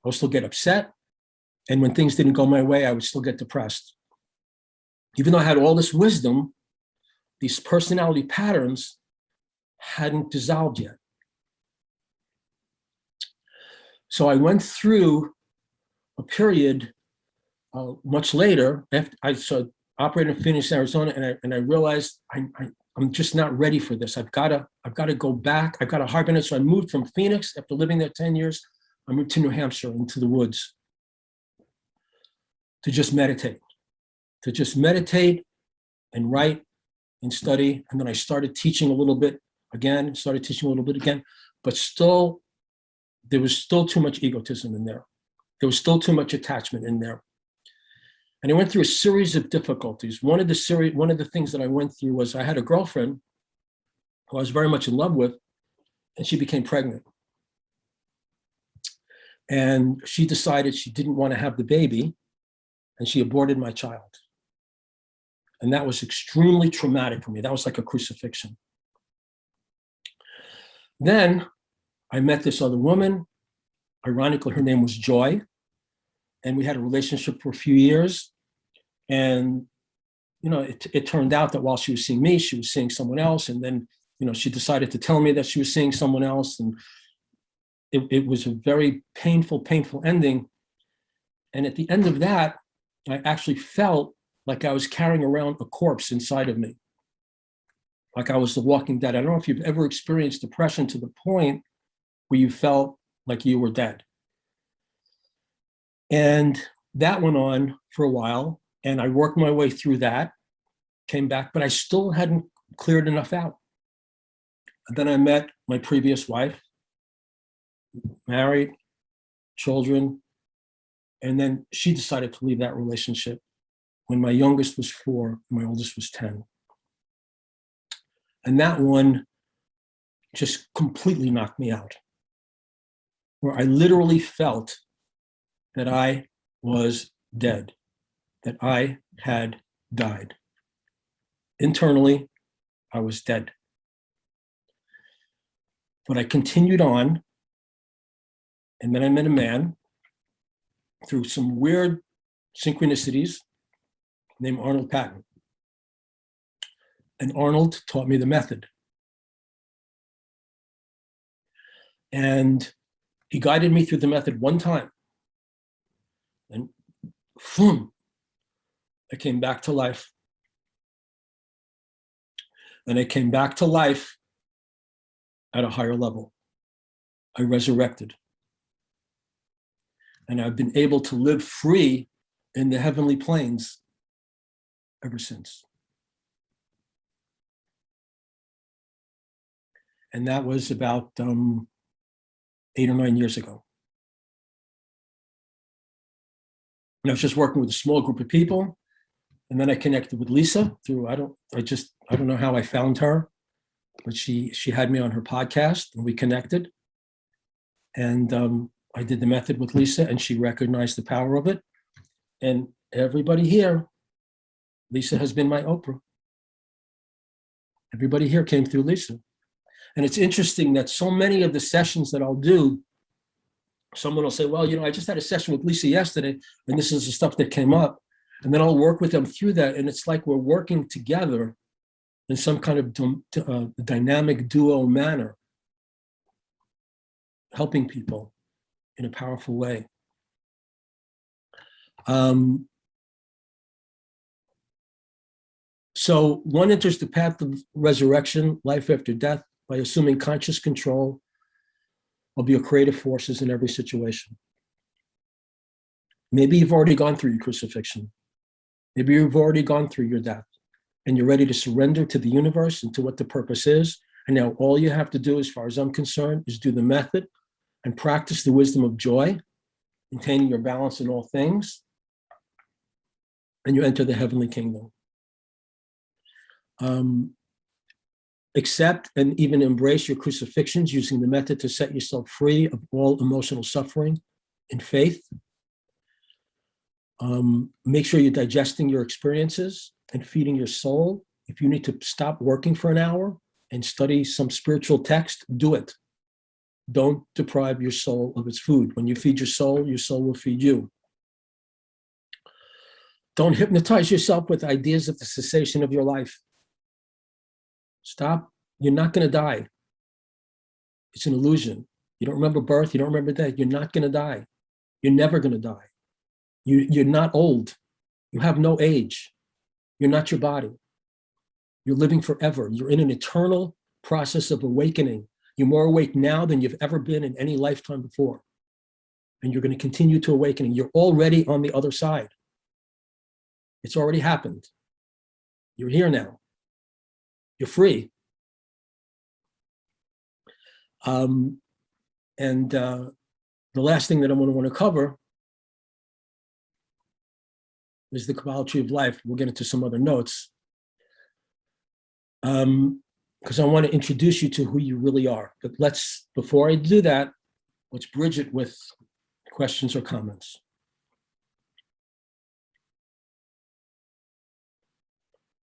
[SPEAKER 1] I would still get upset. And when things didn't go my way, I would still get depressed. Even though I had all this wisdom, these personality patterns hadn't dissolved yet. So I went through a period much later. After I operated in Phoenix, Arizona, and I realized I'm just not ready for this. I've got to go back. I've got to hibernate. So I moved from Phoenix after living there 10 years. I moved to New Hampshire, into the woods, to just meditate and write and study. And then I started teaching a little bit again, but still, there was still too much egotism in there. There was still too much attachment in there. And I went through a series of difficulties. One of the things that I went through was I had a girlfriend who I was very much in love with, and she became pregnant. And she decided she didn't want to have the baby, and she aborted my child. And that was extremely traumatic for me. That was like a crucifixion. Then I met this other woman. Ironically, her name was Joy. And we had a relationship for a few years. And, it turned out that while she was seeing me, she was seeing someone else. And then, she decided to tell me that she was seeing someone else. And it was a very painful ending. And at the end of that, I actually felt like I was carrying around a corpse inside of me. Like I was the walking dead. I don't know if you've ever experienced depression to the point where you felt like you were dead. And that went on for a while, and I worked my way through that, came back, but I still hadn't cleared enough out. And then I met my previous wife, married, children, and then she decided to leave that relationship when my youngest was 4, and my oldest was 10. And that one just completely knocked me out, where I literally felt that I was dead, that I had died. Internally, I was dead. But I continued on, and then I met a man through some weird synchronicities named Arnold Patton. And Arnold taught me the method. And he guided me through the method one time. And boom, I came back to life. And I came back to life at a higher level. I resurrected. And I've been able to live free in the heavenly planes ever since. And that was about 8 or 9 years ago. And I was just working with a small group of people. And then I connected with Lisa through, I don't know how I found her, but she had me on her podcast and we connected. And I did the method with Lisa and she recognized the power of it. And everybody here, Lisa has been my Oprah. Everybody here came through Lisa. And it's interesting that so many of the sessions that I'll do, someone will say, well, I just had a session with Lisa yesterday, and this is the stuff that came up. And then I'll work with them through that. And it's like we're working together in some kind of dynamic duo manner, helping people in a powerful way. So one enters the path of resurrection, life after death, by assuming conscious control of your creative forces in every situation. Maybe you've already gone through your crucifixion. Maybe you've already gone through your death and you're ready to surrender to the universe and to what the purpose is. And now all you have to do, as far as I'm concerned, is do the method and practice the wisdom of joy, maintaining your balance in all things, and you enter the heavenly kingdom. Accept and even embrace your crucifixions using the method to set yourself free of all emotional suffering in faith. Make sure you're digesting your experiences and feeding your soul. If you need to stop working for an hour and study some spiritual text, do it. Don't deprive your soul of its food. When you feed your soul will feed you. Don't hypnotize yourself with ideas of the cessation of your life. Stop. You're not going to die. It's an illusion. You don't remember birth. You don't remember death. You're not going to die. You're never going to die. You're not old. You have no age. You're not your body. You're living forever. You're in an eternal process of awakening. You're more awake now than you've ever been in any lifetime before. And you're going to continue to awaken. You're already on the other side. It's already happened. You're here now. You're free. The last thing that I want to cover is the Kabbalah tree of life. We'll get into some other notes. Because I want to introduce you to who you really are. But before I do that, let's bridge it with questions or comments.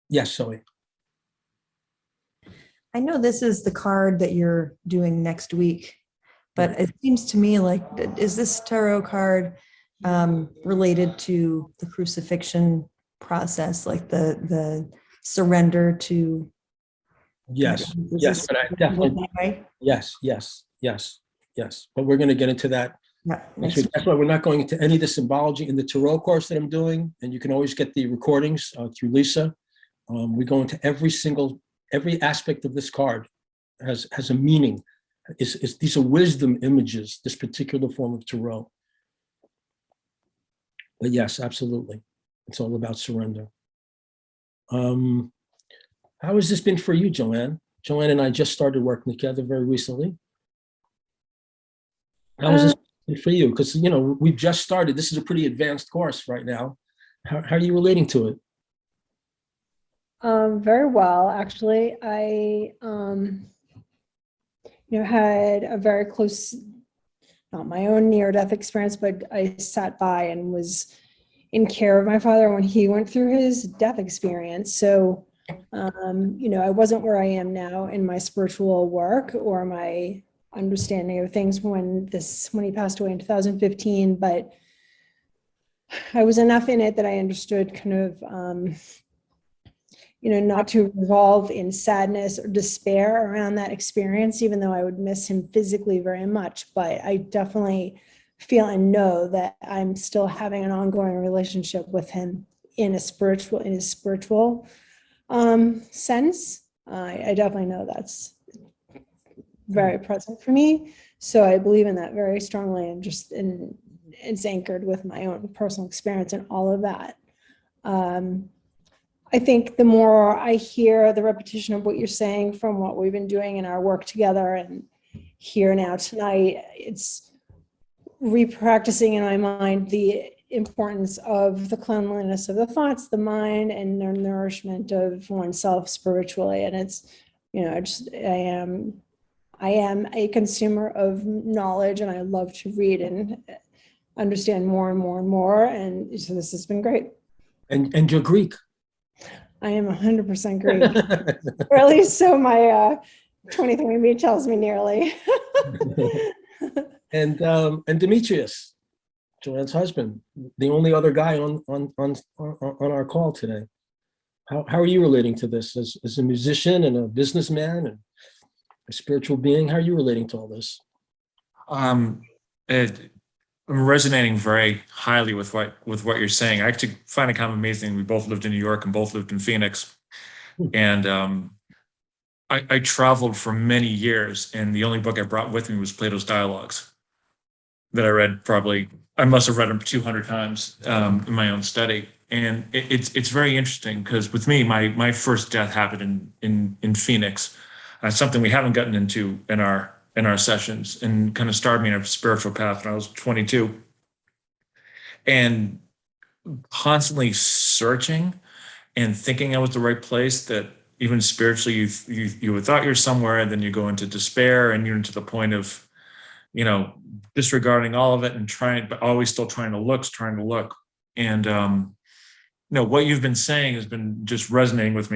[SPEAKER 1] Yes, Zoe.
[SPEAKER 7] I know this is the card that you're doing next week, but it seems to me like, is this tarot card related to the crucifixion process, like the surrender to?
[SPEAKER 1] Yes, yes, but I definitely, yes. But we're going to get into that.
[SPEAKER 7] Yeah,
[SPEAKER 1] That's why we're not going into any of the symbology in the tarot course that I'm doing, and you can always get the recordings through Lisa. We go into every aspect of this card has a meaning. These are wisdom images, this particular form of tarot. But yes, absolutely. It's all about surrender. How has this been for you, Joanne? Joanne and I just started working together very recently. How has this been for you? Because, we've just started. This is a pretty advanced course right now. How are you relating to it?
[SPEAKER 8] Very well, actually. I, had a very close, not my own near-death experience, but I sat by and was in care of my father when he went through his death experience. So, I wasn't where I am now in my spiritual work or my understanding of things when he passed away in 2015, but I was enough in it that I understood kind of, not to revolve in sadness or despair around that experience, even though I would miss him physically very much. But I definitely feel and know that I'm still having an ongoing relationship with him in his spiritual sense. I definitely know that's very present for me. So I believe in that very strongly, and it's anchored with my own personal experience and all of that. I think the more I hear the repetition of what you're saying from what we've been doing in our work together and here now tonight, it's repracticing in my mind the importance of the cleanliness of the thoughts, the mind, and the nourishment of oneself spiritually. And it's, I am a consumer of knowledge, and I love to read and understand more and more and more. And so this has been great.
[SPEAKER 1] And you're Greek.
[SPEAKER 8] I am 100% Greek, or at least so my 23andMe tells me nearly.
[SPEAKER 1] And Demetrius, Joanne's husband, the only other guy on our call today. How are you relating to this as a musician and a businessman and a spiritual being? How are you relating to all this?
[SPEAKER 9] I'm resonating very highly with what you're saying. I actually find it kind of amazing. We both lived in New York and both lived in Phoenix, and I traveled for many years, and the only book I brought with me was Plato's Dialogues that I read probably. I must have read them 200 times in my own study, and it's very interesting because with me, my first death happened in Phoenix. Something we haven't gotten into in our sessions, and kind of started me in a spiritual path when I was 22, and constantly searching and thinking I was the right place, that even spiritually you would thought you're somewhere, and then you go into despair, and you're into the point of, disregarding all of it and but always still trying to look. And, what you've been saying has been just resonating with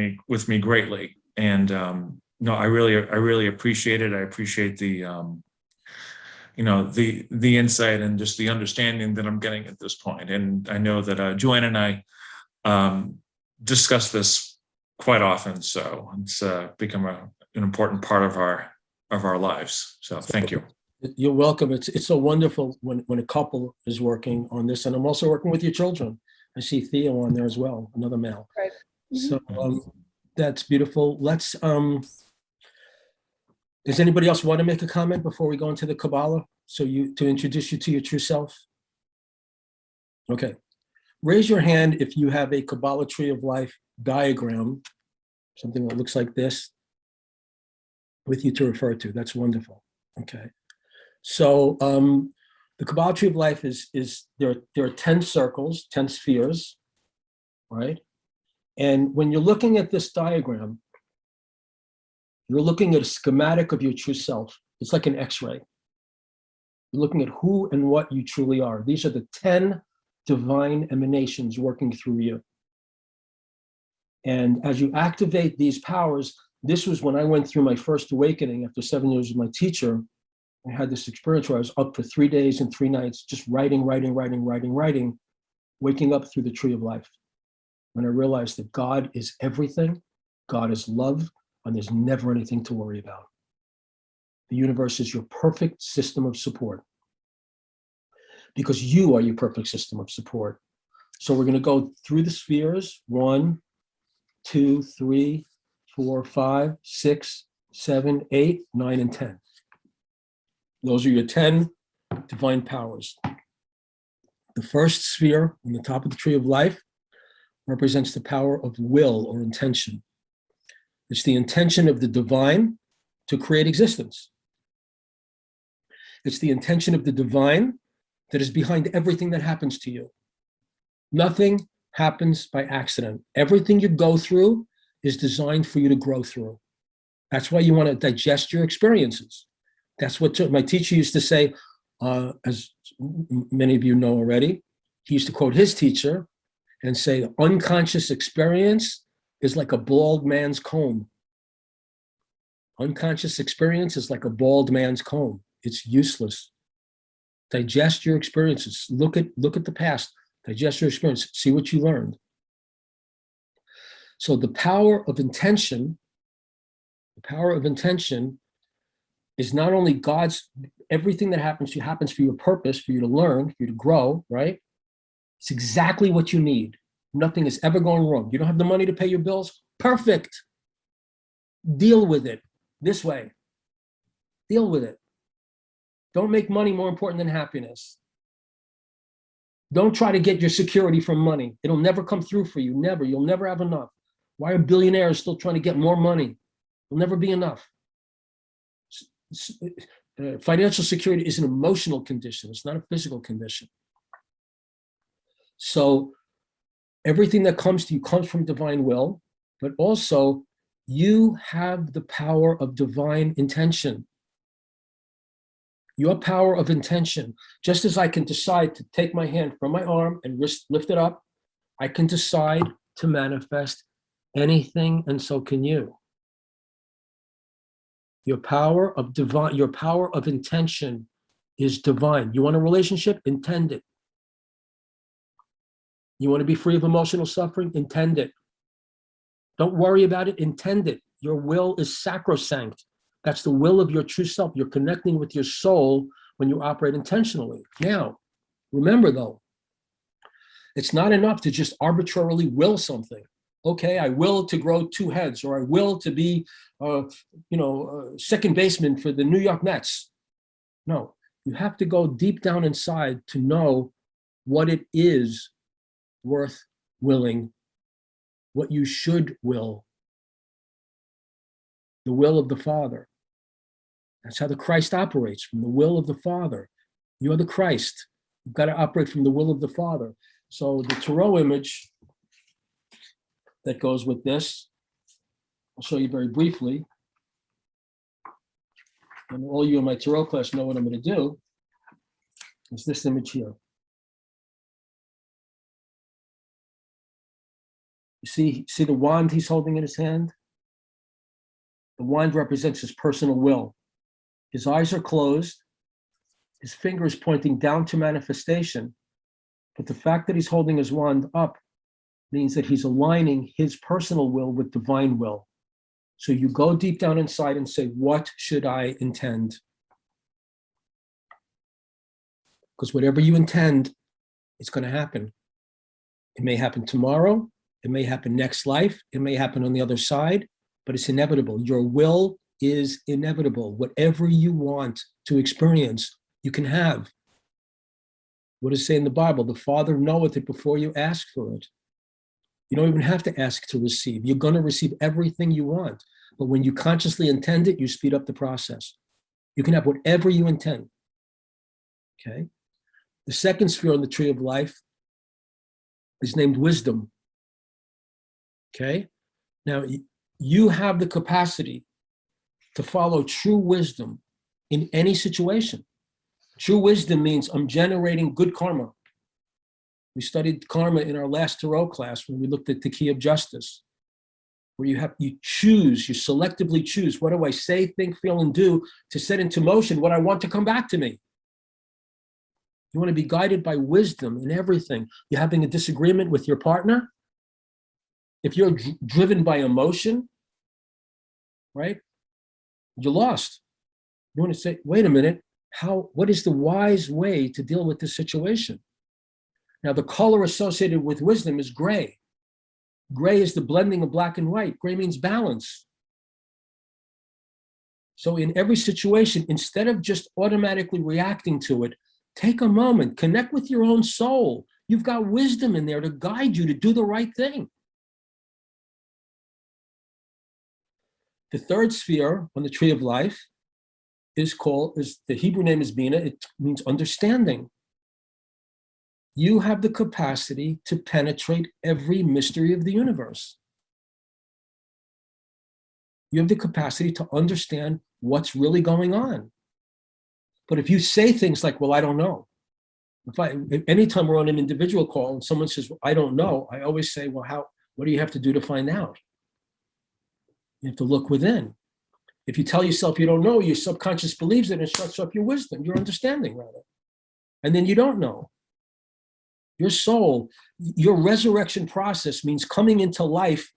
[SPEAKER 9] me greatly. And no, I really appreciate it. I appreciate the, the insight and just the understanding that I'm getting at this point. And I know that Joanne and I discuss this quite often, so it's become an important part of our lives. So thank you.
[SPEAKER 1] You're welcome. It's so wonderful when a couple is working on this, and I'm also working with your children. I see Theo on there as well, another male.
[SPEAKER 8] Right.
[SPEAKER 1] So that's beautiful. Let's does anybody else want to make a comment before we go into the Kabbalah? So to introduce you to your true self? Okay. Raise your hand if you have a Kabbalah tree of life diagram, something that looks like this, with you to refer to. That's wonderful. Okay. So the Kabbalah tree of life is there are 10 circles, 10 spheres, right? And when you're looking at this diagram, you're looking at a schematic of your true self. It's like an X-ray. You're looking at who and what you truly are. These are the 10 divine emanations working through you. And as you activate these powers, this was when I went through my first awakening after 7 years with my teacher. I had this experience where I was up for 3 days and 3 nights, just writing, waking up through the tree of life. When I realized that God is everything, God is love, and there's never anything to worry about. The universe is your perfect system of support because you are your perfect system of support. So we're going to go through the spheres, 1, 2, 3, 4, 5, 6, 7, 8, 9, and 10. Those are your 10 divine powers. The first sphere on the top of the tree of life represents the power of will or intention. It's the intention of the divine to create existence. It's the intention of the divine that is behind everything that happens to you. Nothing happens by accident. Everything you go through is designed for you to grow through. That's why you want to digest your experiences. That's what my teacher used to say, as many of you know already. He used to quote his teacher and say, the unconscious experience is like a bald man's comb. Unconscious experience is like a bald man's comb. It's useless. Digest your experiences. Look at the past. Digest your experience. See what you learned. So the power of intention is not only God's, everything that happens to you happens for your purpose, for you to learn, for you to grow, right? It's exactly what you need. Nothing is ever going wrong. You don't have the money to pay your bills? Perfect. Deal with it this way. Deal with it. Don't make money more important than happiness. Don't try to get your security from money. It'll never come through for you. Never. You'll never have enough. Why are billionaires still trying to get more money? It'll never be enough. Financial security is an emotional condition. It's not a physical condition. So everything that comes to you comes from divine will, but also you have the power of divine intention. Your power of intention, just as I can decide to take my hand from my arm and lift it up, I can decide to manifest anything, and so can you. Your power of intention is divine. You want a relationship? Intend it. You want to be free of emotional suffering? Intend it. Don't worry about it. Intend it. Your will is sacrosanct. That's the will of your true self. You're connecting with your soul when you operate intentionally. Now, remember though, it's not enough to just arbitrarily will something. Okay, I will to grow 2 heads, or I will to be, second baseman for the New York Mets. No, you have to go deep down inside to know what it is worth willing, what you should will, the will of the Father. That's how the Christ operates, from the will of the Father. You're the Christ. You've got to operate from the will of the Father. So the Tarot image that goes with this, I'll show you very briefly. And all you in my Tarot class know what I'm going to do. Is this image here. You see the wand he's holding in his hand? The wand represents his personal will. His eyes are closed. His finger is pointing down to manifestation. But the fact that he's holding his wand up means that he's aligning his personal will with divine will. So you go deep down inside and say, what should I intend? Because whatever you intend, it's going to happen. It may happen tomorrow. It may happen next life. It may happen on the other side, but it's inevitable. Your will is inevitable. Whatever you want to experience, you can have. What does it say in the Bible? The Father knoweth it before you ask for it. You don't even have to ask to receive. You're going to receive everything you want. But when you consciously intend it, you speed up the process. You can have whatever you intend. Okay? The second sphere on the tree of life is named wisdom. Okay? Now, you have the capacity to follow true wisdom in any situation. True wisdom means I'm generating good karma. We studied karma in our last Tarot class when we looked at the key of justice, where you choose, you selectively choose, what do I say, think, feel, and do to set into motion what I want to come back to me. You want to be guided by wisdom in everything. You're having a disagreement with your partner. If you're driven by emotion, right, you're lost. You want to say, wait a minute, what is the wise way to deal with this situation? Now, the color associated with wisdom is gray. Gray is the blending of black and white. Gray means balance. So in every situation, instead of just automatically reacting to it, take a moment, connect with your own soul. You've got wisdom in there to guide you to do the right thing. The third sphere on the tree of life is the Hebrew name is Bina. It means understanding. You have the capacity to penetrate every mystery of the universe. You have the capacity to understand what's really going on. But if you say things like, well, I don't know. Anytime we're on an individual call and someone says, well, I don't know, I always say, well, what do you have to do to find out? You have to look within. If you tell yourself you don't know, your subconscious believes it and shuts up your wisdom, your understanding, rather. And then you don't know. Your soul, your resurrection process means coming into life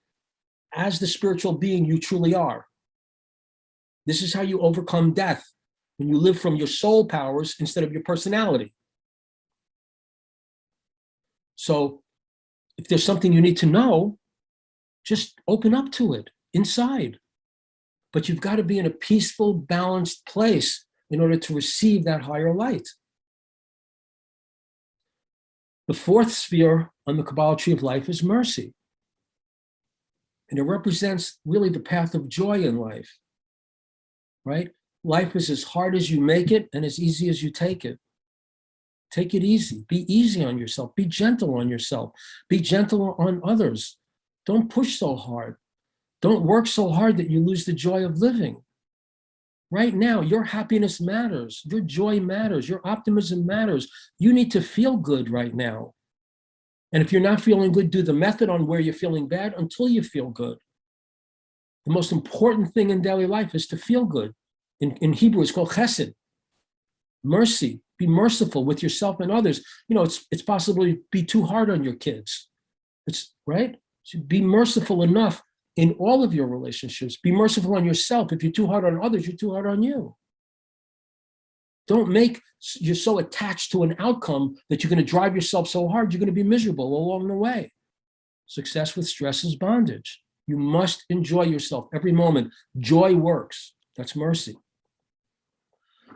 [SPEAKER 1] as the spiritual being you truly are. This is how you overcome death, when you live from your soul powers instead of your personality. So if there's something you need to know, just open up to it inside. But you've got to be in a peaceful, balanced place in order to receive that higher light. The fourth sphere on the Kabbalah tree of life is mercy. And it represents really the path of joy in life, right? Life is as hard as you make it and as easy as you take it. Take it easy. Be easy on yourself. Be gentle on yourself. Be gentle on others. Don't push so hard. Don't work so hard that you lose the joy of living. Right now, your happiness matters. Your joy matters. Your optimism matters. You need to feel good right now. And if you're not feeling good, do the method on where you're feeling bad until you feel good. The most important thing in daily life is to feel good. In Hebrew, it's called chesed. Mercy. Be merciful with yourself and others. You know, it's possible to be too hard on your kids. It's right. So be merciful enough in all of your relationships. Be merciful on yourself. If you're too hard on others, you're too hard on you. Don't you're so attached to an outcome that you're going to drive yourself so hard, you're going to be miserable along the way. Success with stress is bondage. You must enjoy yourself every moment. Joy works. That's mercy.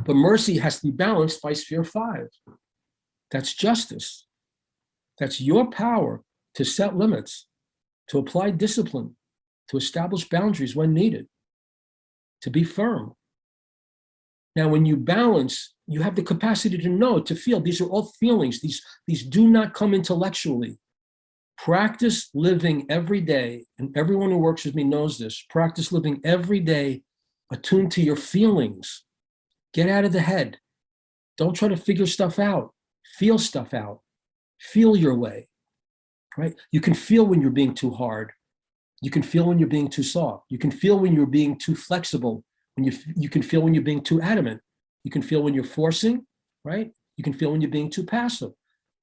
[SPEAKER 1] But mercy has to be balanced by sphere 5. That's justice. That's your power to set limits, to apply discipline, to establish boundaries when needed, to be firm. Now, when you balance, you have the capacity to know, to feel. These are all feelings. These do not come intellectually. Practice living every day, and everyone who works with me knows this. Practice living every day attuned to your feelings. Get out of the head. Don't try to figure stuff out. Feel stuff out. Feel your way, right? You can feel when you're being too hard. You can feel when you're being too soft. You can feel when you're being too flexible. You can feel when you're being too adamant. You can feel when you're forcing, right? You can feel when you're being too passive.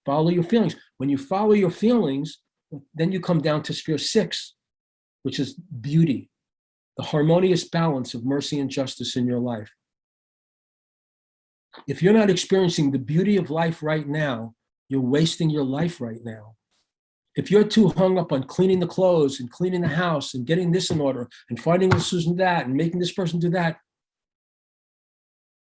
[SPEAKER 1] Follow your feelings. When you follow your feelings, then you come down to sphere 6, which is beauty, the harmonious balance of mercy and justice in your life. If you're not experiencing the beauty of life right now, you're wasting your life right now. If you're too hung up on cleaning the clothes and cleaning the house and getting this in order and finding this and that and making this person do that,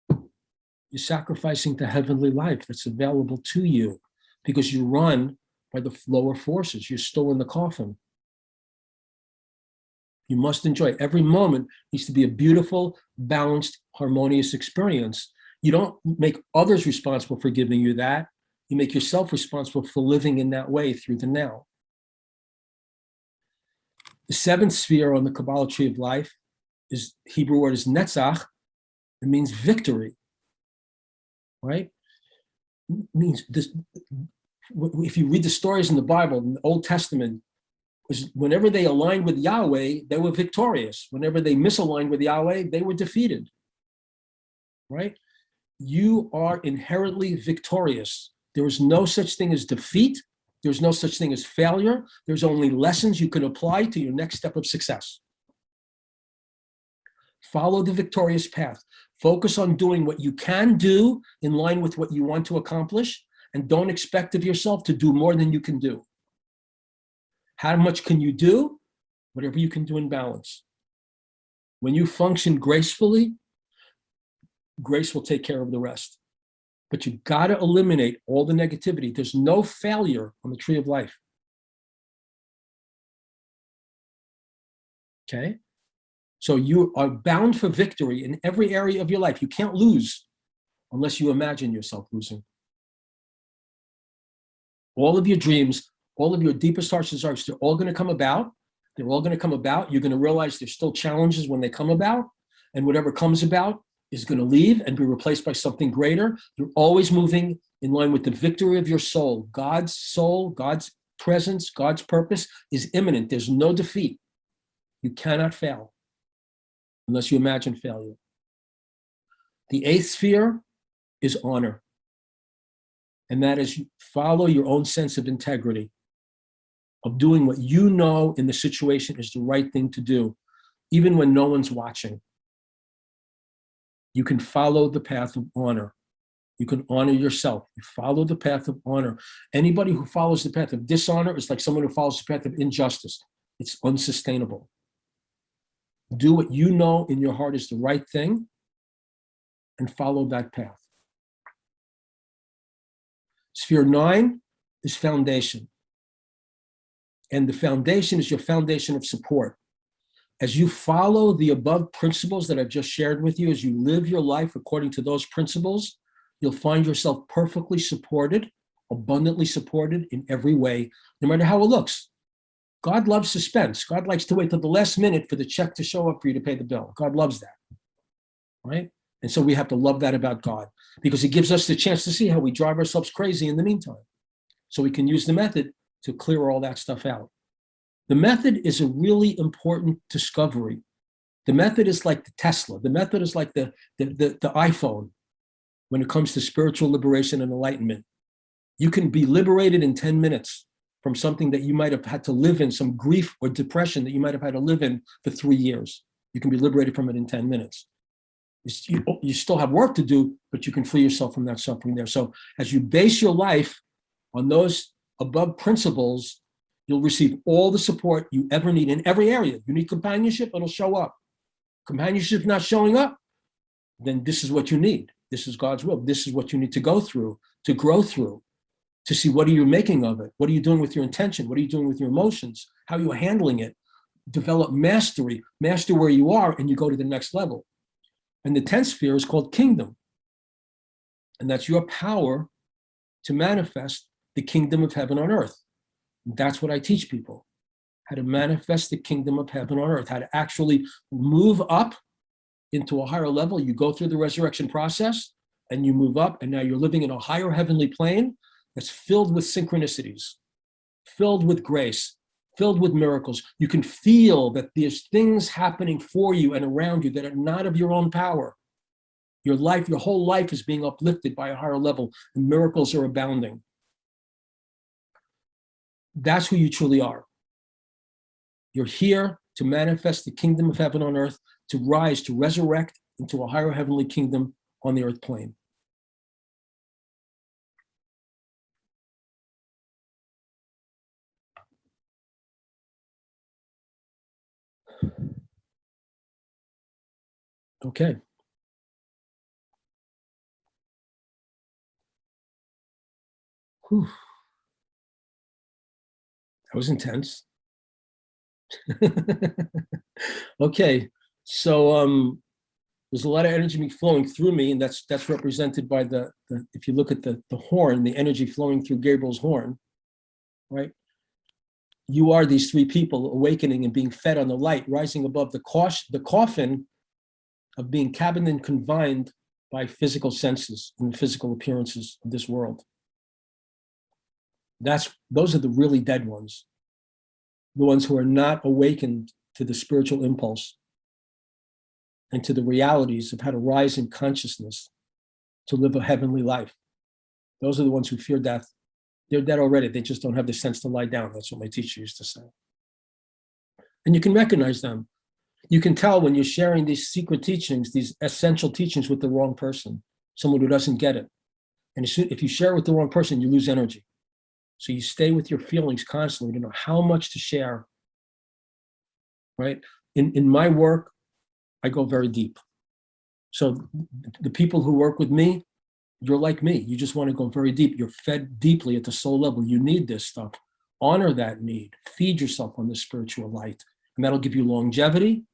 [SPEAKER 1] you're sacrificing the heavenly life that's available to you because you run by the lower forces. You're still in the coffin. You must enjoy every moment. Needs to be a beautiful, balanced, harmonious experience. You don't make others responsible for giving you that. You make yourself responsible for living in that way through the now. The 7th sphere on the Kabbalah tree of life is, Hebrew word is netzach. It means victory, right? It means this. If you read the stories in the Bible, in the Old Testament, whenever they aligned with Yahweh, they were victorious. Whenever they misaligned with Yahweh, they were defeated, right? You are inherently victorious. There is no such thing as defeat. There's no such thing as failure. There's only lessons you can apply to your next step of success. Follow the victorious path. Focus on doing what you can do in line with what you want to accomplish, and don't expect of yourself to do more than you can do. How much can you do? Whatever you can do in balance. When you function gracefully, grace will take care of the rest. But you got to eliminate all the negativity. There's no failure on the tree of life. Okay? So you are bound for victory in every area of your life. You can't lose unless you imagine yourself losing. All of your dreams, all of your deepest heart's desires, they're all going to come about. They're all going to come about. You're going to realize there's still challenges when they come about. And whatever comes about is going to leave and be replaced by something greater. You're always moving in line with the victory of your soul. God's presence, God's purpose is imminent. There's no defeat. You cannot fail unless you imagine failure. The 8th sphere is honor. And that is, follow your own sense of integrity, of doing what you know in the situation is the right thing to do, even when no one's watching. You can follow the path of honor. You can honor yourself. You follow the path of honor. Anybody who follows the path of dishonor is like someone who follows the path of injustice. It's unsustainable. Do what you know in your heart is the right thing and follow that path. Sphere 9 is foundation. And the foundation is your foundation of support. As you follow the above principles that I've just shared with you, as you live your life according to those principles, you'll find yourself perfectly supported, abundantly supported in every way, no matter how it looks. God loves suspense. God likes to wait till the last minute for the check to show up for you to pay the bill. God loves that, right? And so we have to love that about God, because it gives us the chance to see how we drive ourselves crazy in the meantime. So we can use the method to clear all that stuff out. The method is a really important discovery. The method is like the Tesla. The method is like the iPhone when it comes to spiritual liberation and enlightenment. You can be liberated in 10 minutes from something that you might have had to live in, some grief or depression that you might have had to live in for 3 years. You can be liberated from it in 10 minutes. You still have work to do, but you can free yourself from that suffering there. So as you base your life on those above principles, you'll receive all the support you ever need in every area. You need companionship, it'll show up. Companionship not showing up, then this is what you need. This is God's will. This is what you need to go through, to grow through, to see what are you making of it? What are you doing with your intention? What are you doing with your emotions? How are you handling it? Develop mastery, master where you are, and you go to the next level. And the 10th sphere is called kingdom. And that's your power to manifest the kingdom of heaven on earth. And that's what I teach people, how to manifest the kingdom of heaven on earth, how to actually move up into a higher level. You go through the resurrection process and you move up, and now you're living in a higher heavenly plane that's filled with synchronicities, filled with grace, filled with miracles. You can feel that there's things happening for you and around you that are not of your own power. Your life, your whole life is being uplifted by a higher level, and miracles are abounding. That's who you truly are. You're here to manifest the kingdom of heaven on earth, to rise, to resurrect into a higher heavenly kingdom on the earth plane. Okay. Whew. That was intense. Okay, so there's a lot of energy flowing through me, and that's represented by the if you look at the horn, the energy flowing through Gabriel's horn, right? You are these three people awakening and being fed on the light, rising above the coffin of being cabined and confined by physical senses and the physical appearances of this world. Those are the really dead ones, the ones who are not awakened to the spiritual impulse and to the realities of how to rise in consciousness to live a heavenly life. Those are the ones who fear death. They're dead already. They just don't have the sense to lie down. That's what my teacher used to say. And you can recognize them. You can tell when you're sharing these secret teachings, these essential teachings with the wrong person, someone who doesn't get it. And if you share with the wrong person, you lose energy. So you stay with your feelings constantly to know how much to share, right? In my work, I go very deep. So the people who work with me, you're like me. You just want to go very deep. You're fed deeply at the soul level. You need this stuff. Honor that need. Feed yourself on the spiritual light. And that'll give you longevity.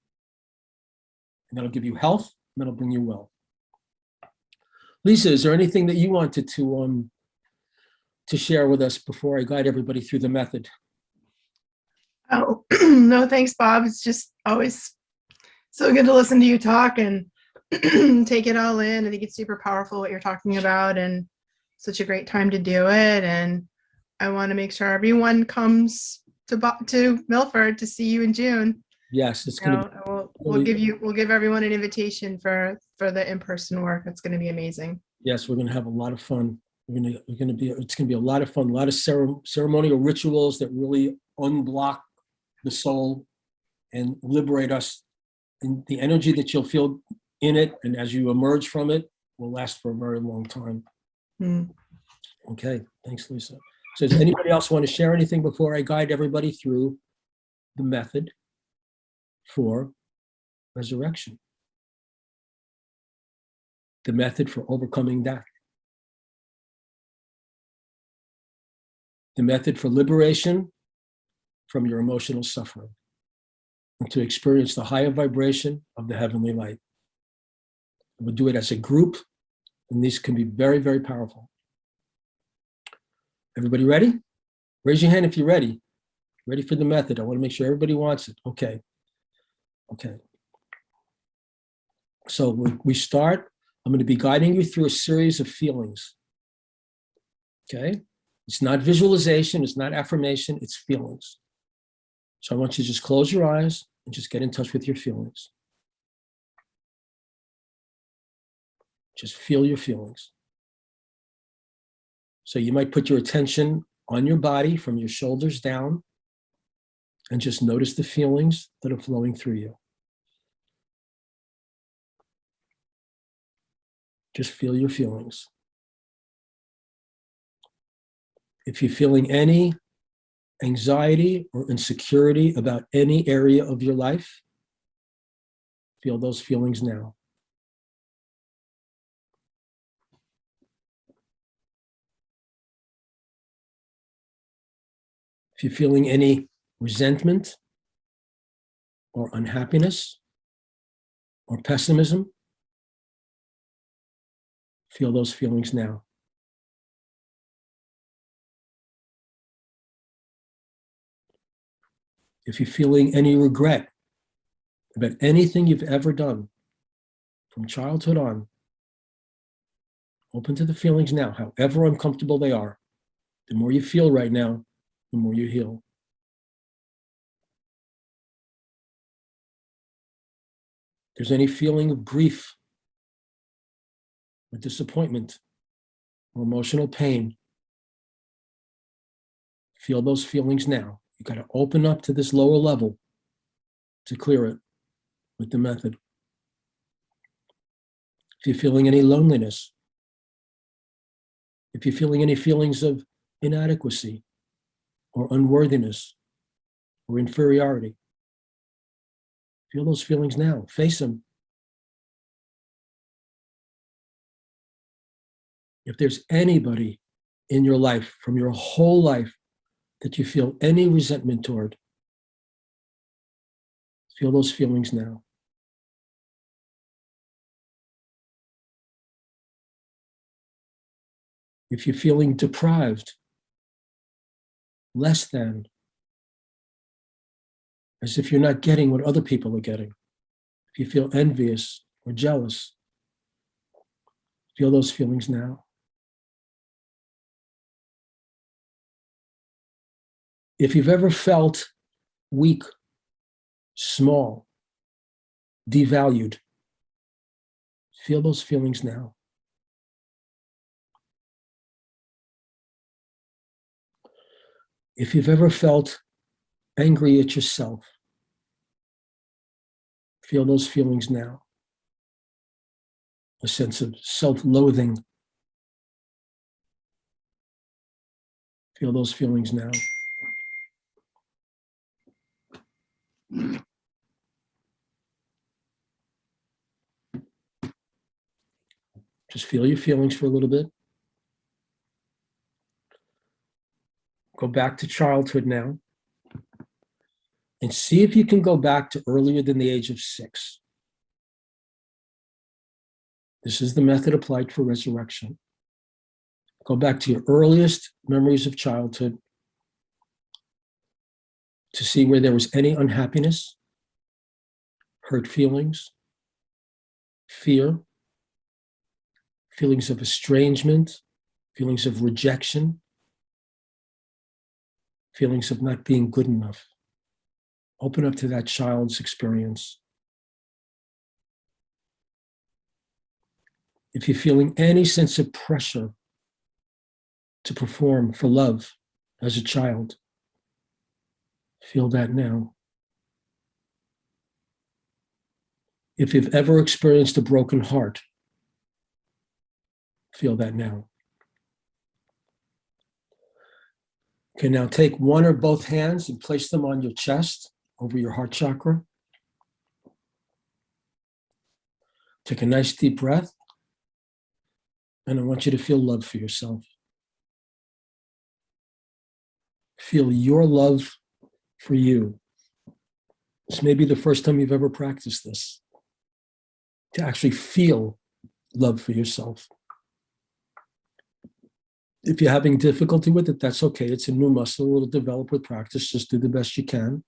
[SPEAKER 1] And that'll give you health. And that'll bring you wealth. Lisa, is there anything that you wanted to share with us before I guide everybody through the method?
[SPEAKER 10] Oh, no, thanks, Bob. It's just always so good to listen to you talk and take it all in. I think it's super powerful what you're talking about and such a great time to do it. And I want to make sure everyone comes to Milford to see you in June.
[SPEAKER 1] Yes, it's going to be.
[SPEAKER 10] We'll give everyone an invitation for the in-person work. It's going to be amazing.
[SPEAKER 1] Yes, we're going to have a lot of fun. It's going to be a lot of fun, a lot of ceremonial rituals that really unblock the soul and liberate us. And the energy that you'll feel in it and as you emerge from it will last for a very long time. Okay, thanks, Lisa. So does anybody else want to share anything before I guide everybody through the method for resurrection? The method for overcoming death. The method for liberation from your emotional suffering and to experience the higher vibration of the heavenly light. We'll do it as a group, and these can be very, very powerful. Everybody ready? Raise your hand if you're ready. Ready for the method. I want to make sure everybody wants it. Okay. Okay. So we start. I'm going to be guiding you through a series of feelings. Okay? It's not visualization. It's not affirmation. It's feelings. So I want you to just close your eyes and just get in touch with your feelings. Just feel your feelings. So you might put your attention on your body from your shoulders down and just notice the feelings that are flowing through you. Just feel your feelings. If you're feeling any anxiety or insecurity about any area of your life, feel those feelings now. If you're feeling any resentment or unhappiness or pessimism, feel those feelings now. If you're feeling any regret about anything you've ever done from childhood on, open to the feelings now, however uncomfortable they are. The more you feel right now, the more you heal. there's any feeling of grief or disappointment or emotional pain, feel those feelings now. You got to open up to this lower level to clear it with the method. If you're feeling any loneliness, if you're feeling any feelings of inadequacy or unworthiness or inferiority, feel those feelings now. Face them. If there's anybody in your life from your whole life that you feel any resentment toward, feel those feelings now. If you're feeling deprived, less than, as if you're not getting what other people are getting, if you feel envious or jealous, feel those feelings now. If you've ever felt weak, small, devalued, feel those feelings now. If you've ever felt angry at yourself, feel those feelings now. A sense of self-loathing. Feel those feelings now. Just feel your feelings for a little bit. Go back to childhood now and see if you can go back to earlier than the age of 6. This is the method applied for resurrection. Go back to your earliest memories of childhood to see where there was any unhappiness, hurt feelings, fear, feelings of estrangement, feelings of rejection, feelings of not being good enough. Open up to that child's experience. If you're feeling any sense of pressure to perform for love as a child, feel that now. If you've ever experienced a broken heart, feel that now. Okay, now take one or both hands and place them on your chest over your heart chakra. Take a nice deep breath. And I want you to feel love for yourself. Feel your love for you. This may be the first time you've ever practiced this, to actually feel love for yourself. If you're having difficulty with it, that's okay. It's a new muscle. It'll develop with practice. Just do the best you can.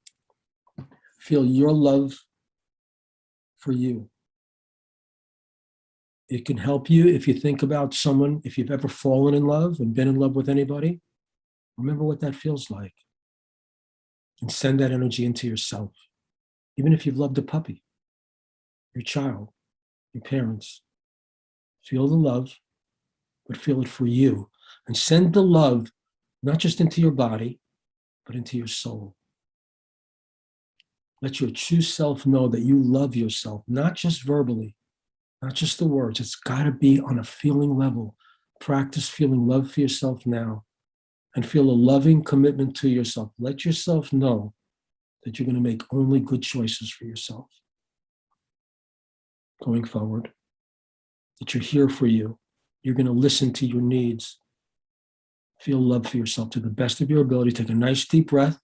[SPEAKER 1] Feel your love for you. It can help you if you think about someone, if you've ever fallen in love and been in love with anybody, remember what that feels like. And send that energy into yourself. Even if you've loved a puppy, your child, your parents, feel the love, but feel it for you. And send the love not just into your body, but into your soul. Let your true self know that you love yourself, not just verbally, not just the words. It's got to be on a feeling level. Practice feeling love for yourself now and feel a loving commitment to yourself. Let yourself know that you're going to make only good choices for yourself going forward, that you're here for you. You're going to listen to your needs. Feel love for yourself to the best of your ability. Take a nice deep breath.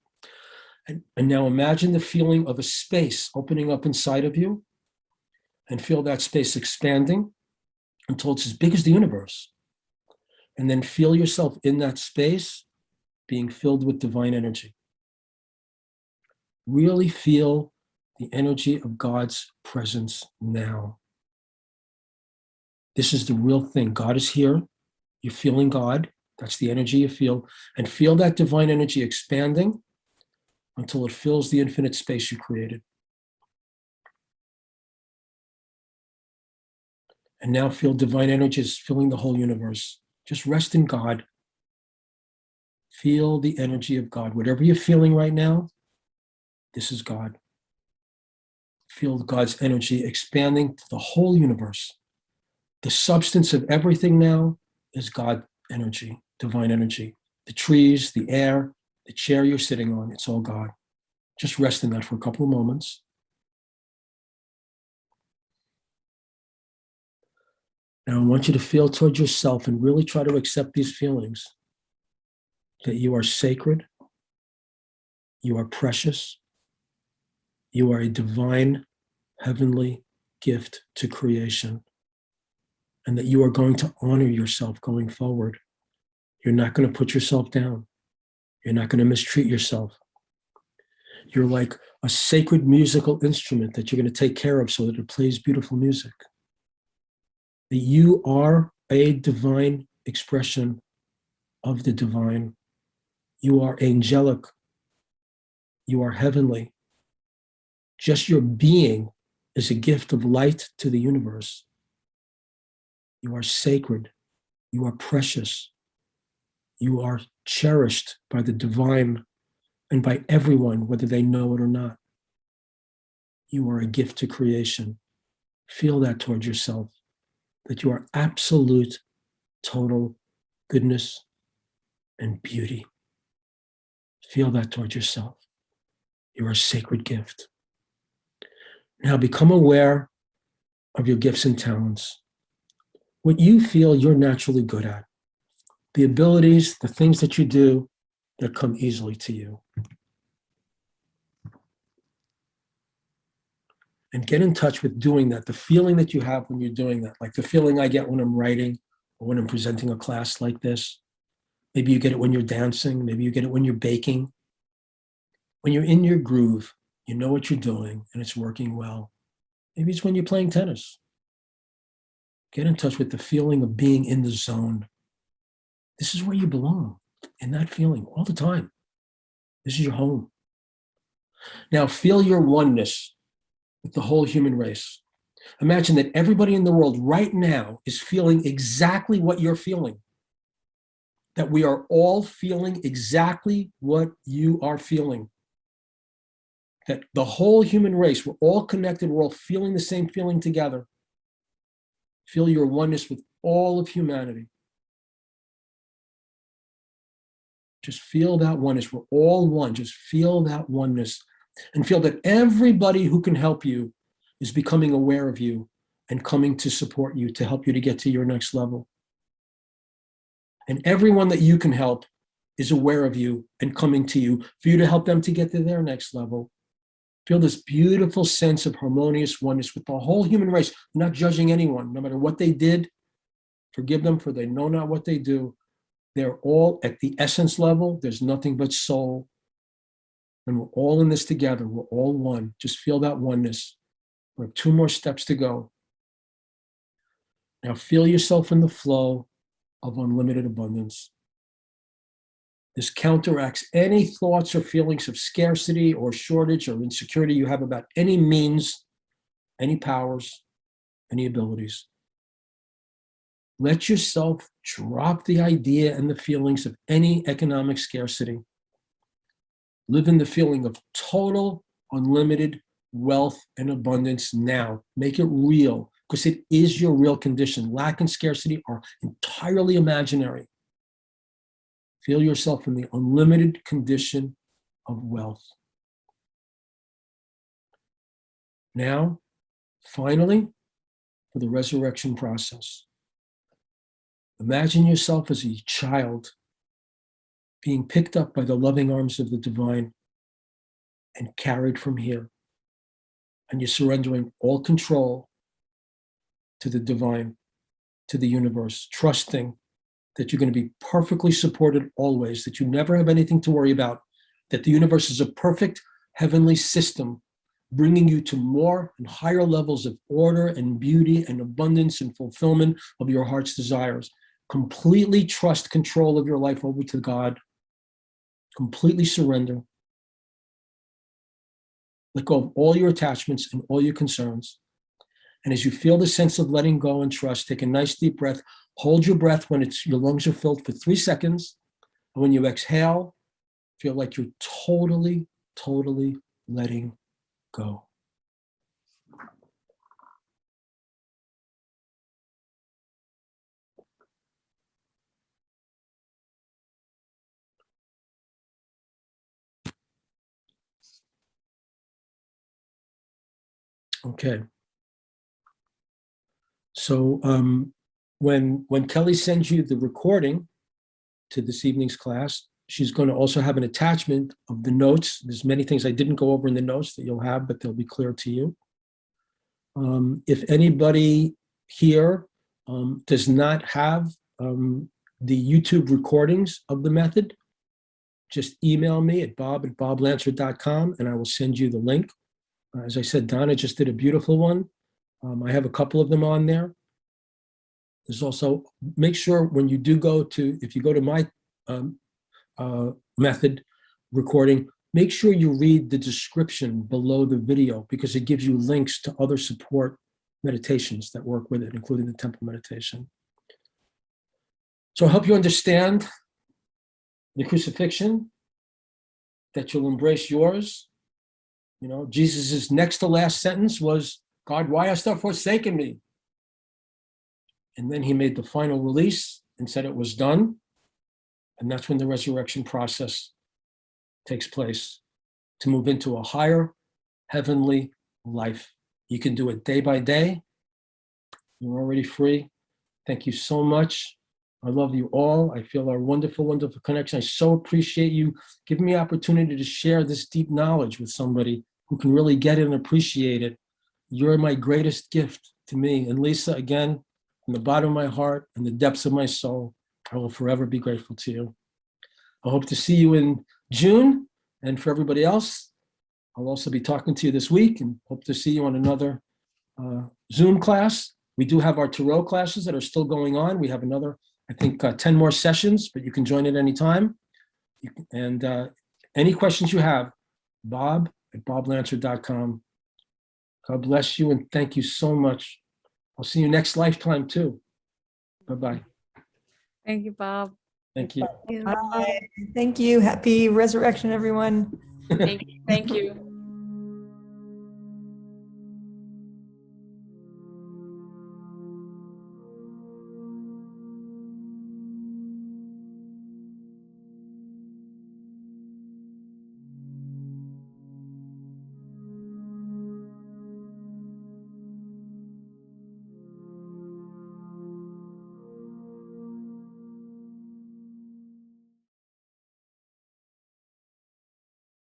[SPEAKER 1] And now imagine the feeling of a space opening up inside of you and feel that space expanding until it's as big as the universe. And then feel yourself in that space being filled with divine energy. Really feel the energy of God's presence now. This is the real thing. God is here. You're feeling God. That's the energy you feel. And feel that divine energy expanding until it fills the infinite space you created. And now feel divine energies filling the whole universe. Just rest in God. Feel the energy of God. Whatever you're feeling right now, this is God. Feel God's energy expanding to the whole universe. The substance of everything now is God energy, divine energy. The trees, the air, the chair you're sitting on, it's all God. Just rest in that for a couple of moments. Now I want you to feel towards yourself and really try to accept these feelings that you are sacred, you are precious, you are a divine, heavenly gift to creation, and that you are going to honor yourself going forward. You're not going to put yourself down. You're not going to mistreat yourself. You're like a sacred musical instrument that you're going to take care of so that it plays beautiful music. That you are a divine expression of the divine. You are angelic. You are heavenly. Just your being is a gift of light to the universe. You are sacred. You are precious. You are cherished by the divine and by everyone, whether they know it or not. You are a gift to creation. Feel that towards yourself, that you are absolute, total goodness and beauty. Feel that towards yourself. You're a sacred gift. Now become aware of your gifts and talents, what you feel you're naturally good at, the abilities, the things that you do that come easily to you. And get in touch with doing that, the feeling that you have when you're doing that, like the feeling I get when I'm writing or when I'm presenting a class like this. Maybe you get it when you're dancing, maybe you get it when you're baking. When you're in your groove, you know what you're doing and it's working well. Maybe it's when you're playing tennis. Get in touch with the feeling of being in the zone. This is where you belong, in that feeling all the time. This is your home. Now feel your oneness with the whole human race. Imagine that everybody in the world right now is feeling exactly what you're feeling. That we are all feeling exactly what you are feeling. That the whole human race, we're all connected, we're all feeling the same feeling together. Feel your oneness with all of humanity. Just feel that oneness. We're all one. Just feel that oneness and feel that everybody who can help you is becoming aware of you and coming to support you, to help you to get to your next level. And everyone that you can help is aware of you and coming to you for you to help them to get to their next level. Feel this beautiful sense of harmonious oneness with the whole human race, not judging anyone, no matter what they did. Forgive them, for they know not what they do. They're all at the essence level. There's nothing but soul. And we're all in this together. We're all one. Just feel that oneness. We have 2 more steps to go. Now feel yourself in the flow of unlimited abundance. This counteracts any thoughts or feelings of scarcity or shortage or insecurity you have about any means, any powers, any abilities. Let yourself drop the idea and the feelings of any economic scarcity. Live in the feeling of total, unlimited wealth and abundance now. Make it real, because it is your real condition. Lack and scarcity are entirely imaginary. Feel yourself in the unlimited condition of wealth. Now, finally, for the resurrection process. Imagine yourself as a child being picked up by the loving arms of the divine and carried from here. And you're surrendering all control to the divine, to the universe, trusting that you're going to be perfectly supported always, that you never have anything to worry about, that the universe is a perfect heavenly system, bringing you to more and higher levels of order and beauty and abundance and fulfillment of your heart's desires. Completely trust control of your life over to God. Completely surrender. Let go of all your attachments and all your concerns. And as you feel the sense of letting go and trust, take a nice deep breath. Hold your breath when your lungs are filled for 3 seconds. And when you exhale, feel like you're totally, totally letting go. Okay. So when Kelly sends you the recording to this evening's class, she's going to also have an attachment of the notes. There's many things I didn't go over in the notes that you'll have, but they'll be clear to you. If anybody here does not have the YouTube recordings of the method, just email me at bob@boblancer.com and I will send you the link. As I said, Donna just did a beautiful one. I have a couple of them on there. There's also, make sure when you do go to, if you go to my method recording, make sure you read the description below the video because it gives you links to other support meditations that work with it, including the temple meditation. So I hope you understand the crucifixion, that you'll embrace yours. You know, Jesus's next to last sentence was, God, why hast thou forsaken me? And then he made the final release and said it was done. And that's when the resurrection process takes place to move into a higher heavenly life. You can do it day by day. You're already free. Thank you so much. I love you all. I feel our wonderful, wonderful connection. I so appreciate you giving me the opportunity to share this deep knowledge with somebody who can really get it and appreciate it. You're my greatest gift to me. And Lisa, again, from the bottom of my heart and the depths of my soul, I will forever be grateful to you. I hope to see you in June. And for everybody else, I'll also be talking to you this week and hope to see you on another Zoom class. We do have our Tarot classes that are still going on. We have another, I think, 10 more sessions, but you can join at any time. And any questions you have, bob@boblancer.com. God bless you and thank you so much. I'll see you next lifetime too. Bye-bye.
[SPEAKER 3] Thank you, Bob.
[SPEAKER 1] Thank you.
[SPEAKER 7] Bye. Thank you. Happy resurrection, everyone.
[SPEAKER 3] Thank you.